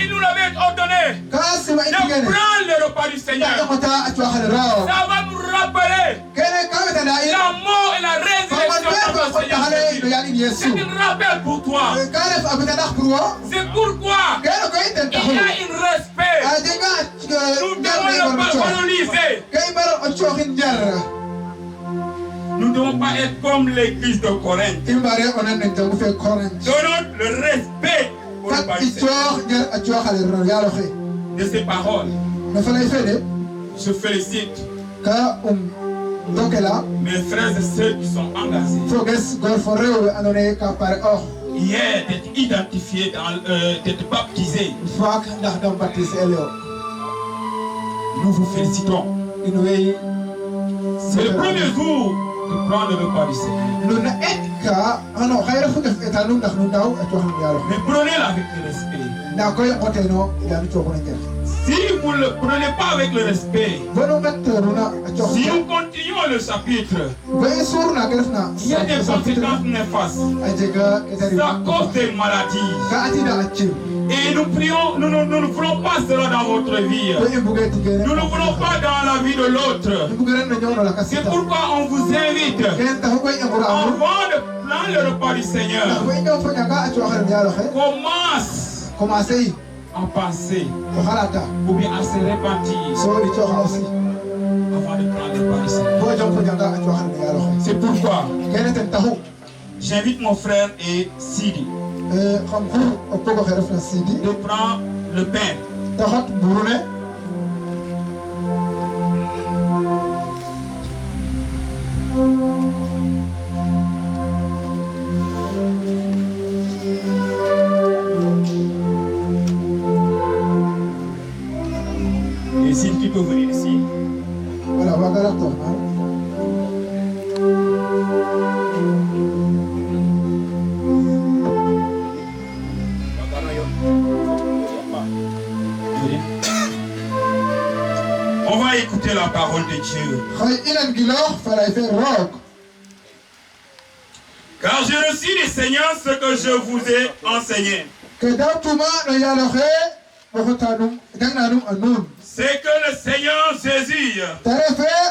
nous l'avait ordonné de prendre le repas du Seigneur. Ça va nous rappeler la mort et la résurrection de notre Seigneur Jésus. C'est un rappel pour toi. C'est pourquoi il y a un respect. Nous devons le valoriser. Nous ne devons pas être comme l'église de Corinthe. Donnons le respect au repas du Seigneur. De ces paroles, je félicite mes frères et sœurs qui sont engagés. Hier, d'être identifiés, d'être baptisés. Nous vous félicitons. C'est le premier jour de prendre le repas du Seigneur. Mais prenez-le avec le respect. Si vous ne le prenez pas avec le respect, si nous continuons le chapitre, il y a des conséquences néfastes. C'est à cause des maladies. Et nous prions, nous ne voulons pas cela dans votre vie. Nous ne voulons pas dans la vie de l'autre. C'est pourquoi on vous invite, avant de prendre le repas du Seigneur, commence à penser ou bien à se repentir avant de prendre le repas du Seigneur. C'est pourquoi j'invite mon frère et Sidi de prendre le pain. Et si tu peux venir ici. Voilà, voilà, on va écouter la parole de Dieu. Car j'ai reçu du Seigneur ce que je vous ai enseigné. C'est que le Seigneur Jésus,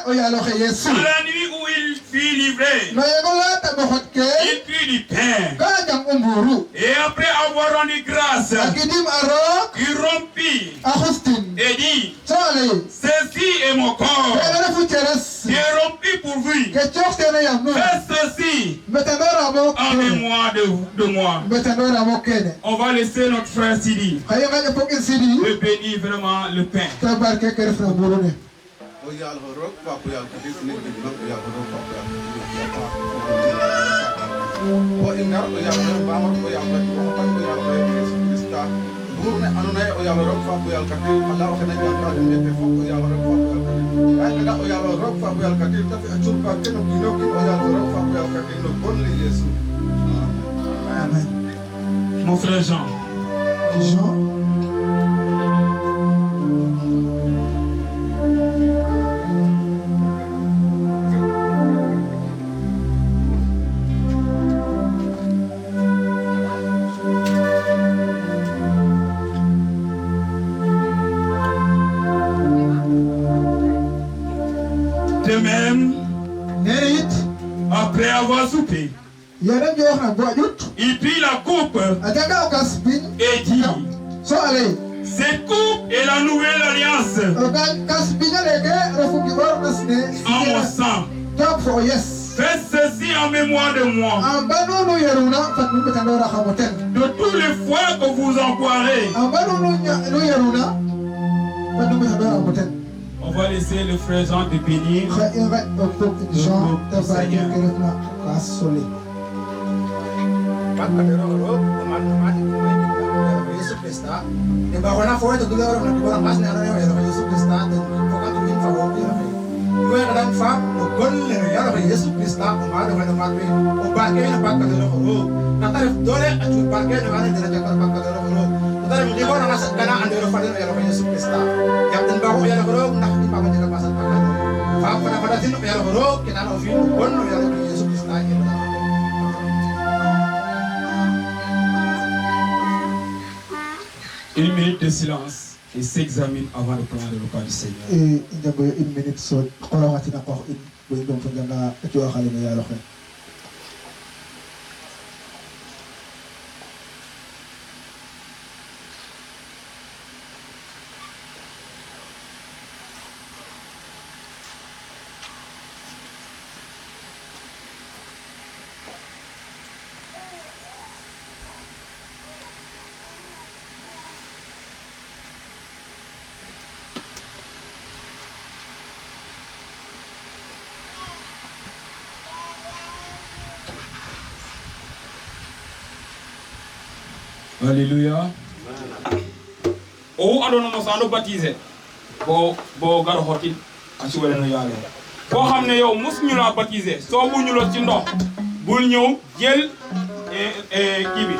à la nuit où il fut livré, il prit du pain. Et après avoir rendu grâce, il rompit et dit, ceci est mon corps, qui est rompu pour vous. Faites ceci en mémoire de moi. On va laisser notre frère Sidi le bénir vraiment le pain. Mon frère Jean. De même, après avoir soupé, il prit la coupe et dit, cette coupe est la nouvelle alliance en mon sang. Faites ceci en mémoire de moi. De tous les fois que vous en boirez. On va laisser le frère Jean de bénir le Seigneur. Une minute de silence et s'examine avant de prendre le repas du Seigneur. Alléluia. O adona mo sando baptisé bo garo hotin asiwele no yale koo xam ne yow mos ñu la baptiser soobu ñu la ci ndox bul ñëw jël kii bi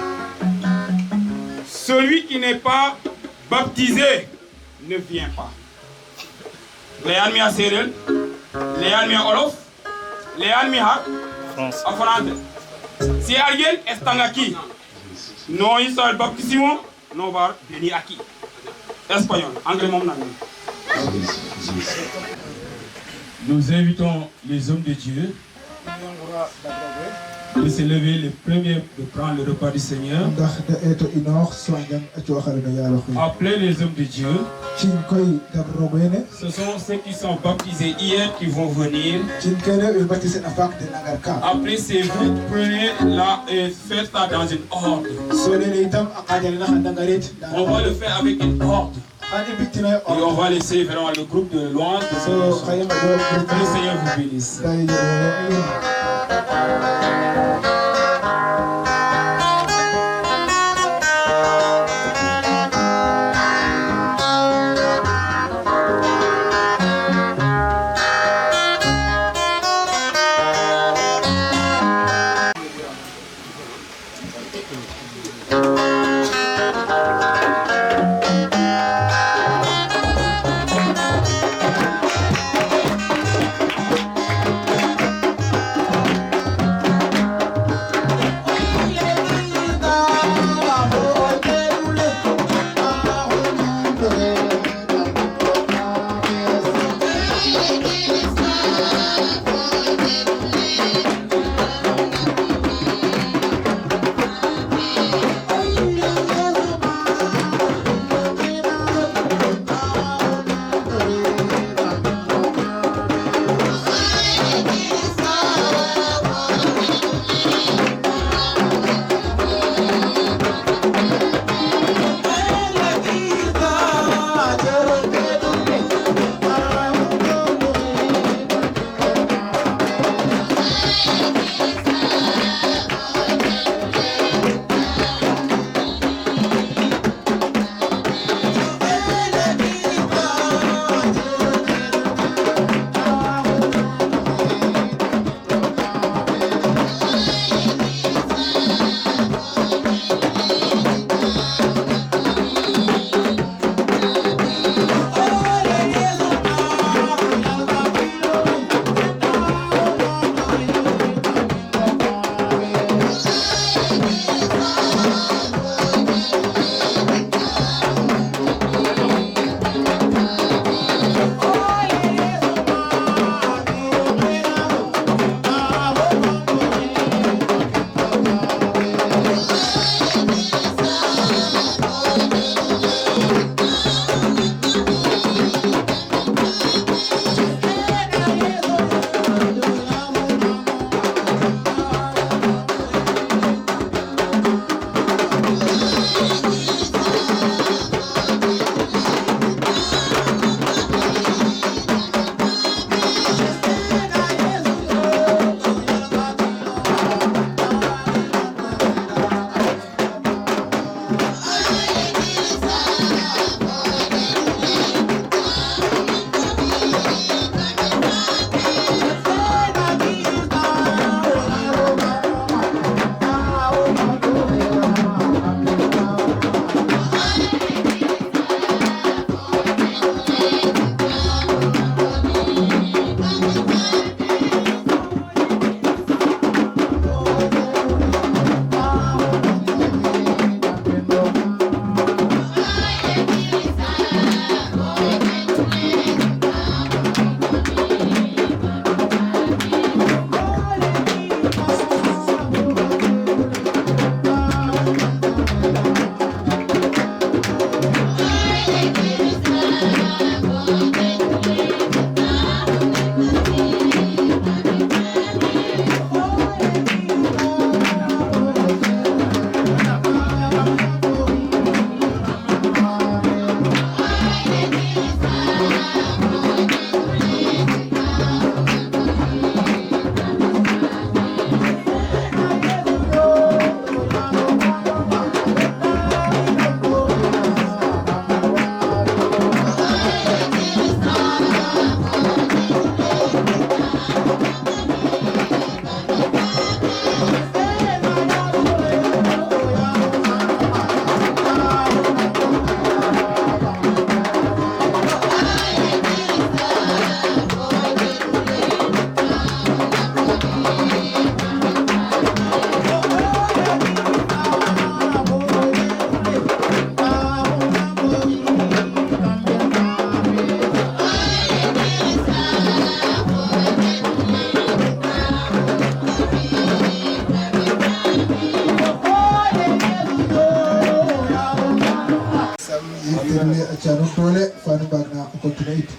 celui qui n'est pas baptisé ne vient pas. Leyan mi a séeréer leyan mi a olof leyan mi a français. Si alguien está aquí no hizo el bautismo no va a venir aquí. Espagnol, anglais moom na Nous invitons les hommes de Dieu de se lever le premier de prendre le repas du Seigneur. Appelez les hommes de Dieu. Ce sont ceux qui sont baptisés hier qui vont venir. Après c'est vous prenez la faites ça dans une ordre. On va le faire avec une ordre. Et on va laisser vraiment le groupe de louange. Que le Seigneur vous bénisse.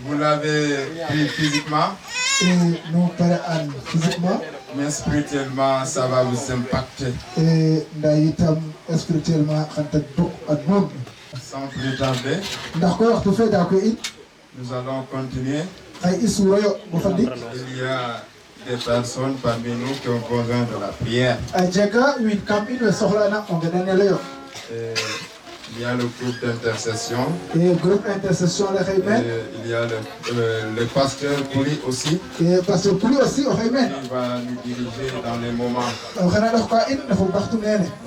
Vous l'avez pris physiquement. Mais spirituellement, ça va vous impacter. Sans plus tarder, nous allons continuer. Il y a des personnes parmi nous qui ont besoin de la prière. Il y a le groupe d'intercession. Il y a le pasteur Pouli aussi. Il va nous diriger dans les moments.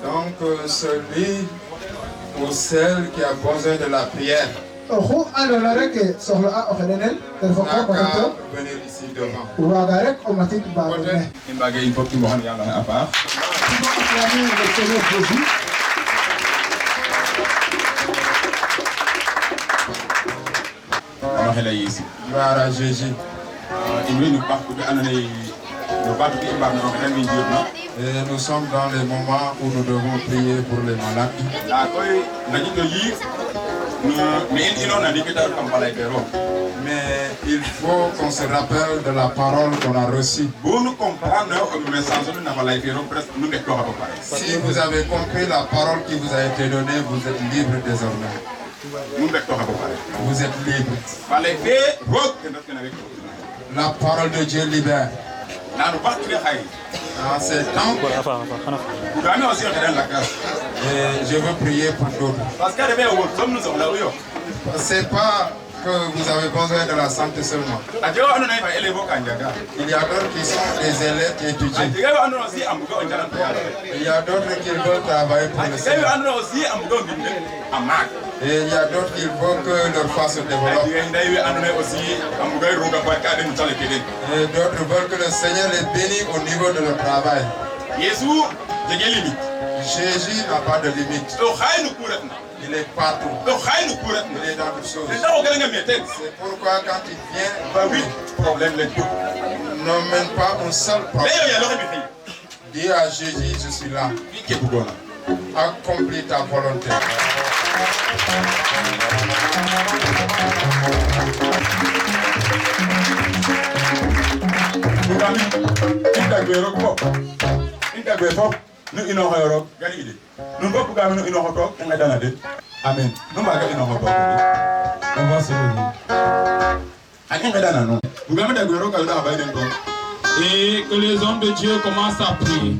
Donc celui ou celle qui a besoin de la prière n'a qu'à venir ici devant. Gloire à Jésus. Et nous sommes dans les moments où nous devons prier pour les malades. Mais il faut qu'on se rappelle de la parole qu'on a reçue. Si vous avez compris la parole qui vous a été donnée, vous êtes libre désormais. Vous êtes libre. La parole de Dieu libère. En ces temps, et je veux prier pour d'autres. C'est pas que vous avez besoin de la santé seulement. Il y a d'autres qui sont des élèves qui étudient. Il y a d'autres qui veulent travailler pour le Seigneur. Et il y a d'autres qui veulent que leur foi se développe. Et d'autres veulent que le Seigneur les bénisse au niveau de leur travail. Jésus n'a pas de limite. Il est partout. Il est dans toutes choses. C'est pourquoi quand il vient, n'emmène pas un seul problème. Dis à Jésus, je suis là. Accomplis ta volonté. Nous innoverons, gagner. Nous ne pouvons pas nous innoverons, on a dans la dette. Amen. Nous ne pouvons pas innover. On va se lever. Et que les hommes de Dieu commencent à prier.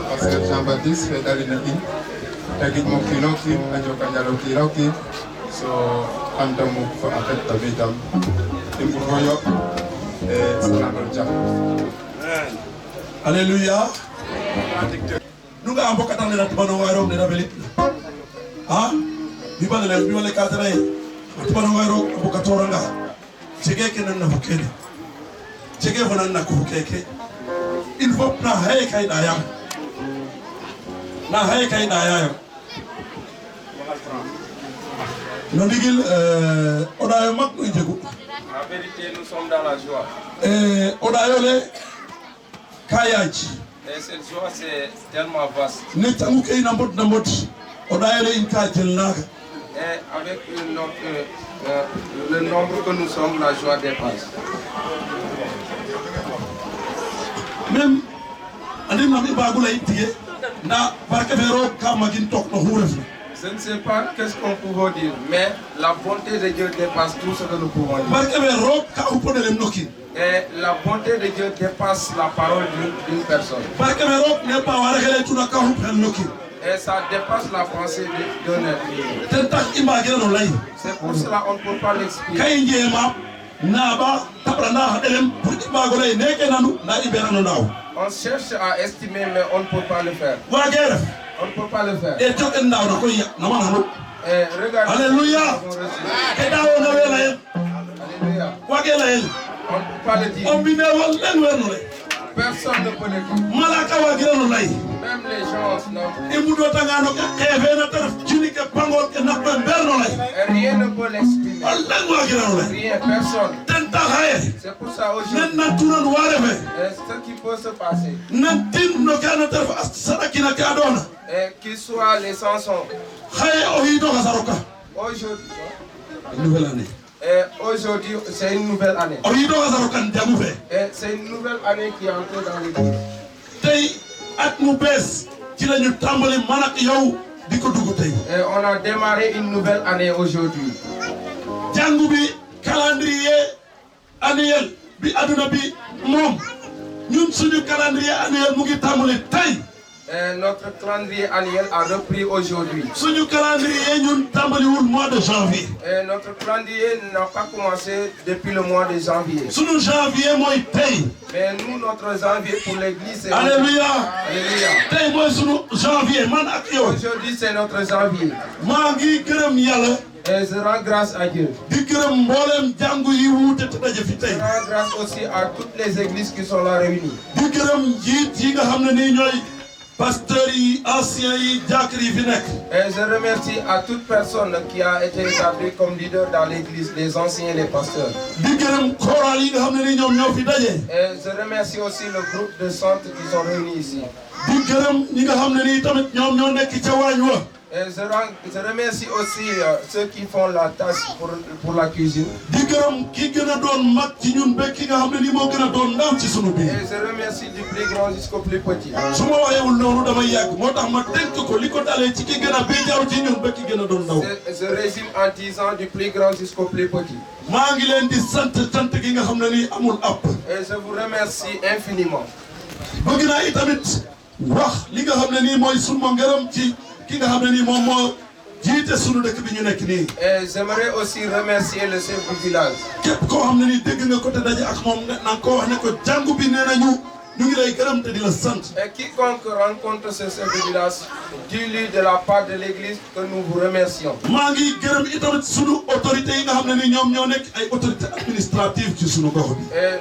Pasteur Jean-Baptiste fait d'aller dans tagit mo kilo kim ajo kanjalo kilo kim so andamu fa afet tabitam imbu koyo et salamul jam. Alléluia. Nous avons beaucoup de temps pour nous voir au Bélit. Ah, nous avons les quatre ans. Nous avons beaucoup de temps. C'est que nous avons fait. C'est que nous avons fait. Il faut que nous ayons fait. Na hay kay daya no digil odayo mak no jegu en vérité nous sommes dans la joie odayo le kayaji et cette joie c'est tellement vaste ne tangu kay nambot odayo le in ka jelnaga et avec le nombre que nous sommes la joie dépasse même andim na mi bagula itie. Je ne sais pas qu'est-ce qu'on peut dire, mais la bonté de Dieu dépasse tout ce que nous pouvons dire. Et la bonté de Dieu dépasse la parole d'une personne. Et ça dépasse la pensée d'un être. C'est pour cela qu'on ne peut pas l'expliquer. On cherche à estimer, mais on ne peut pas le faire. On ne peut pas le faire. Et regardez. Alléluia. Alléluia. On ne peut pas le dire. Personne ne peut le dire. Même les gens non. Rien ne peut l'exprimer. Rien, personne. C'est pour ça aujourd'hui. Ce qui peut se passer. Et qu'il soit les chansons. Aujourd'hui, c'est une nouvelle année. Et c'est une nouvelle année qui est entrée dans l'église. Et on a démarré une nouvelle année aujourd'hui. Calendrier annuel bi aduna bi mom ñun suñu calendrier annuel mu ngi tambalé tay. Notre calendrier annuel a repris aujourd'hui. Suñu calendrier ñun tambaliwul mois de janvier. Notre calendrier n'a pas commencé depuis le mois de janvier. Suñu janvier moy tay. Mais nous notre janvier pour l'église c'est Alléluia. Alléluia. Tay moy suñu janvier man ak yow. Aujourd'hui c'est notre janvier. Ma ngi gërëm Yalla. Et je rends grâce à Dieu. Je rends grâce aussi à toutes les églises qui sont là réunies. Et je remercie à toute personne qui a été établie comme leader dans l'église, les anciens et les pasteurs. Et je remercie aussi le groupe de centres qui sont réunis ici. Et je remercie aussi ceux qui font la tâche pour la cuisine. Et je remercie du plus grand jusqu'au plus petit. Je résume en disant du plus grand jusqu'au plus petit. Et je vous remercie infiniment. Et j'aimerais aussi remercier le chef du village. Et quiconque rencontre ce chef du village, dis-lui de la part de l'église que nous vous remercions. Et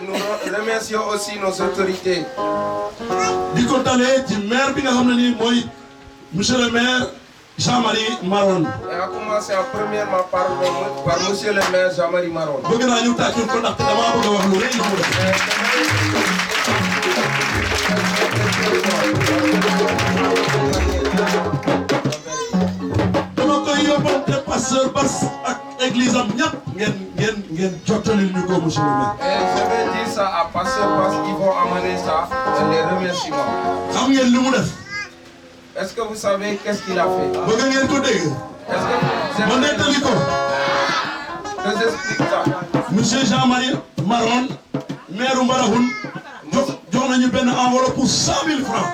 nous remercions aussi nos autorités. Monsieur le maire Jean-Marie Maron. Et a commencé en premièrement par monsieur le maire Jean-Marie Maron. Pasteur Bass ak église am ñep ngeen jottalil ñu ko monsieur le maire. Et je vais dire ça à pasteur Bass, ils vont amener ça les remerciements. Xam ngeen li mu def. Est-ce que vous savez qu'est-ce qu'il a fait? Est-ce que je explique ça? Monsieur Jean-Marie Maron, maire Mbarahoun, jox nañu benn enveloppe pour 100 000 francs.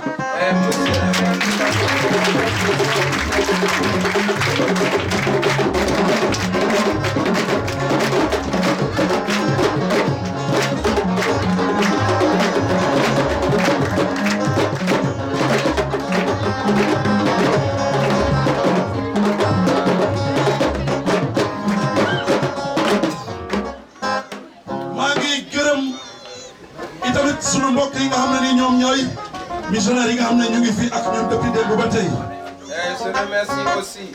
Missionnaires yi nga xamné ñu ngi fi ak ñun depuis démb ba tay. Je remercie aussi.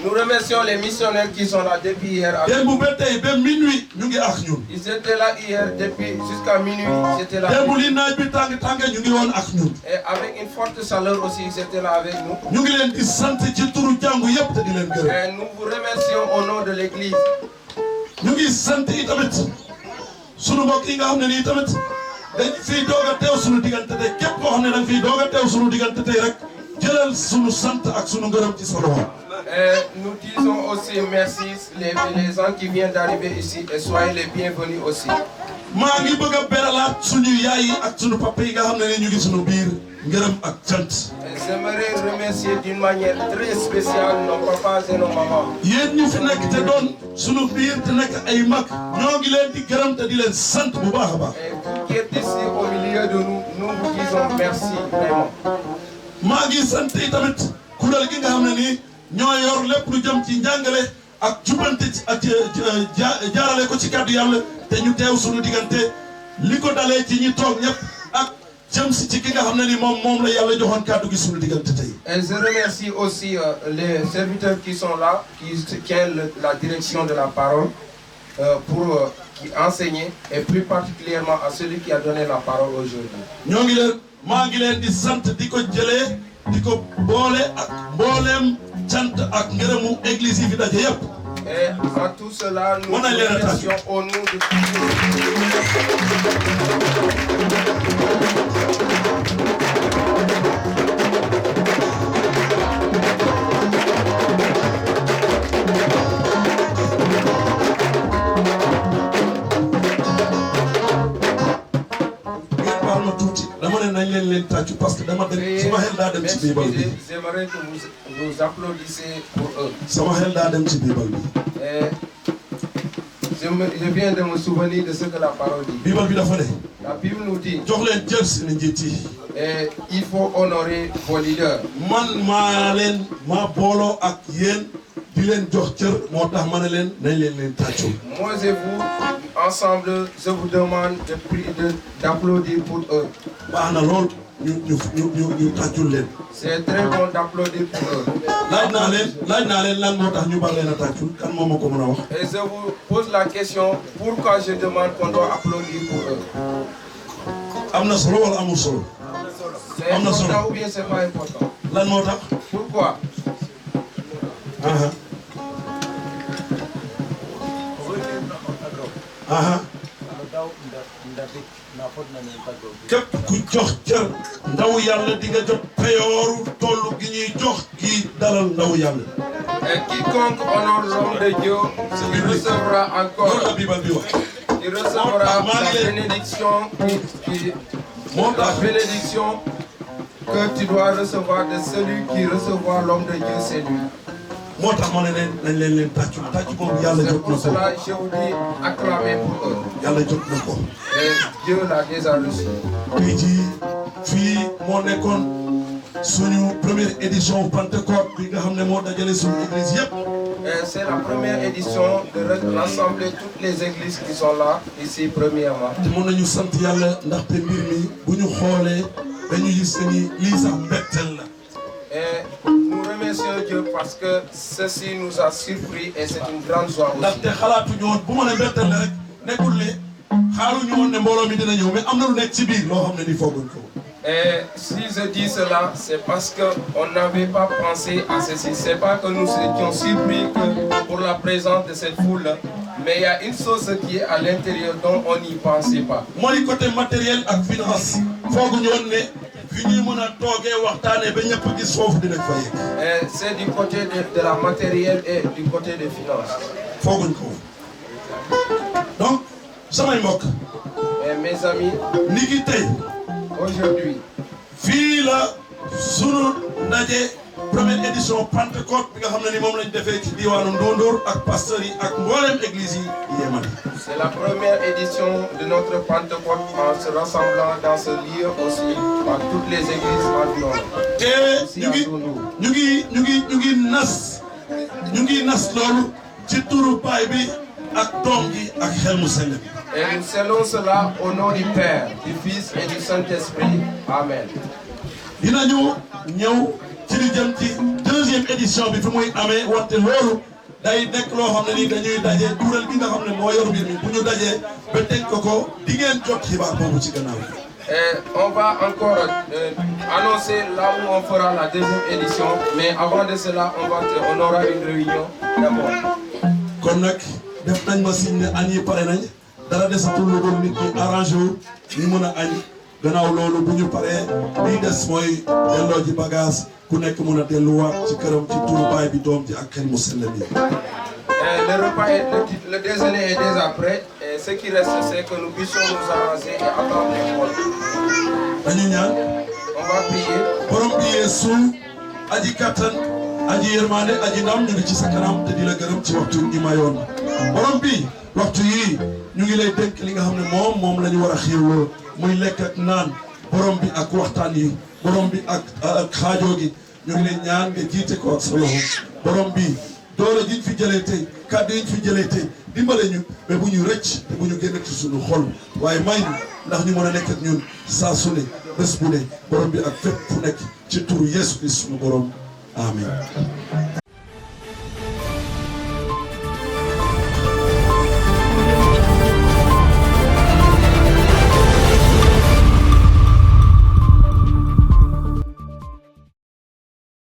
Nous remercions les missionnaires qui sont là depuis hier. Démb ba tay ba minuit ñu ngi ak ñun. Ils étaient là hier depuis jusqu'à minuit, ils étaient là. Démb li naaj bi tàng ñu ngi woon ak ñun. Et avec une forte chaleur aussi, ils étaient là avec nous. Ñu ngi leen di sant ci turu jàngu yépp te di leen gërëm. Et nous vous remercions au nom de l'église. Ñu ngi sant itamit sunu mbokk yi nga xam ne nii tamit dañ fiy doog a teew sunu diggante tey képp koo xam ne dañ fiy doog a teew sunu diggante tey rek jëlal sunu sant ak sunu ngërëm ci sa loxo. Nous disons aussi merci les gens qui viennent d'arriver ici et soyez les bienvenus aussi. maa ngi bëgg a beralaat suñu yaay yi ak sunu papa yi nga xam ne ñu ngi sunu biir ngërëm ak cant. J'aimerais remercier d'une manière très spéciale nos papas et nos mamans. yéen ñu fi nekk te doon sunu biir te nekk ay mag ñoo ngi leen di gërëm te di leen sant bu baax a baax. Et vous qui êtes ici au milieu de nous, nous vous disons merci vraiment. maa ngi sant tamit kuréel gi nga xam ne nii ñoo yor lépp lu jëm ci njàngale ak jubante ak jaarale ko ci kàddu yàlla te ñu teew sunu diggante li ko dalee ci ñi toog ñëpp ak jëm si ci ki nga xam ne ni moom la yàlla joxoon kàddu gi sunu diggante tey. Et je remercie aussi les serviteurs qui sont là, qui tiennent la direction de la parole pour qui enseigner et plus particulièrement à celui qui a donné la parole aujourd'hui. ñoo ngi leen maa ngi leen di sant di ko jëlee di ko boole ak mbooleem cant ak ngërëmu église yi fi daje yëpp. Et en tout cela, nous remercions au nom de parce que dama dem sama xel daa dem ci biibal bi. J'aimerais que vous applaudissez pour eux. sama xel daa dem ci biibal bi. Je viens de me souvenir de ce que la parole dit. biibal bi dafa ne. La Bible nous dit. jox leen jël seen njiit yi. Et il faut honorer vos leaders. man maa booloo ak yéen di leen jox cër moo tax ma ne leen nañ leen tàccu. Moi et vous ensemble je vous demande d'applaudir pour eux. baax na lool ñu tàccul leen. C'est très bon d'applaudir pour eux. laaj naa leen lan moo tax ñu baax leen a tàccul kan moo ma ko mën a wax. Et je vous pose la question pourquoi je demande qu'on doit applaudir pour eux. am na solo wala amul solo. C'est important ou bien c'est pas important. lan moo tax. Pourquoi. képp ku jox cër ndaw yàlla di nga jot peyooru tollu gi ñuy jox kii dalal ndaw yàlla. Et quiconque honore l'homme de Dieu, il recevra encore. Il recevra la bénédiction la bénédiction que tu dois recevoir de celui qui recevra l'homme de Dieu, c'est lui. moo tax ma ne leen tàccu boobu yàlla jot na ko. C'est pour cela je vous dis acclamez pour eux. yàlla jot na ko. Et Dieu l'a déjà reçu. tey jii fii moo nekkoon suñu première édition Pentecôte bi nga xam ne moo dajale suñu église yëpp. C'est la première édition de rassembler toutes les églises qui sont là ici premièrement. te mën nañu sant yàlla ndaxte mbir mi bu ñu xoolee dañu gis ni lii sax mbetteel la. Et nous remercions Dieu parce que ceci nous a surpris et c'est une grande joie aussi. ndaxte xalaatuñu woon bu ma ne mbetteel la rek nekkul ne xaaruñu woon ne mbooloo mi dina ñëw mais am na lu nekk ci biir loo xam ne ni fooguñ ko. Et si je dis cela, c'est parce qu'on n'avait pas pensé à ceci. C'est pas que nous étions surpris que pour la présence de cette foule, mais il y a une chose qui est à l'intérieur dont on n'y pensait pas. mooy côté matériel ak finance fooguñu woon ne fi ñuy mën a toogee waxtaanee ba ñëpp gis foofu dinañ fa yegg. C'est du côté de la matériel et du côté des finances. fooguñ ko donc samay mbokk. Et mes amis. ni ki tey. Aujourd'hui. fii la sunu ndaje première édition Pentecôte bi nga xam ne ni moom lañ defee ci diwaanu Ndondoor ak pasteurs yi ak mboolem église yi Yémani. C'est la première édition de notre Pentecôte en se rassemblant dans ce lieu aussi par toutes les églises environnantes. te ñu ngi nas loolu ci turu Baay bi ak doom gi ak xel mu sell bi. Et nous scellons cela au nom du Père, du Fils et du Saint-Esprit. Amen. dinañu ñëw ci li jëm ci deuxième édition bi fi muy amee wante loolu day nekk loo xam ne ni dañuy daje kuréel gi nga xam ne moo yor mbir mi bu ñu dajee ba teg ko di ngeen jot xibaar boobu ci gannaaw. Et on va encore annoncer là où on fera la deuxième édition, mais avant de cela, on aura une réunion d'abord. kon nag def nañ ma signe ne añ yi pare nañ. dara desatul lu dul nit ñi arrangé wu ñu mën a añ gannaaw loolu bu ñu paree lii des mooy delloo ji bagage ku nekk mën a delluwaat ci këram ci turu baay bi doom ji ak xel mu sell bi. Le repas le déjeuner est déjà prêt et ce qui reste c'est que nous puissions nous arranger et attendre les vols. dañu ñaan. On va prier. borom bi Yesu aji kattan aji yermande aji ndam ñu ngi ci sa kanam te di la gërëm ci waxtu yi ma yoon borom bi waxtu yi ñu ngi lay dénk li nga xam ne moom la ñu war a xéewloo muy lekk ak naan borom bi ak waxtaan yi borom bi ak xaajoo gi ñu ngi lay ñaan nga jiite ko ak sa loxo borom bi doole jiñ fi jëlee tey kàddu yiñ fi jëlee tey dimbale ñu mais bu ñu rëcc te bu ñu génn ci suñu xol waaye may ñu ndax ñu mën a nekk ak ñun saa su ne bés bu ne borom bi ak fépp fu nekk ci turu Yeesu Christ suñu borom amen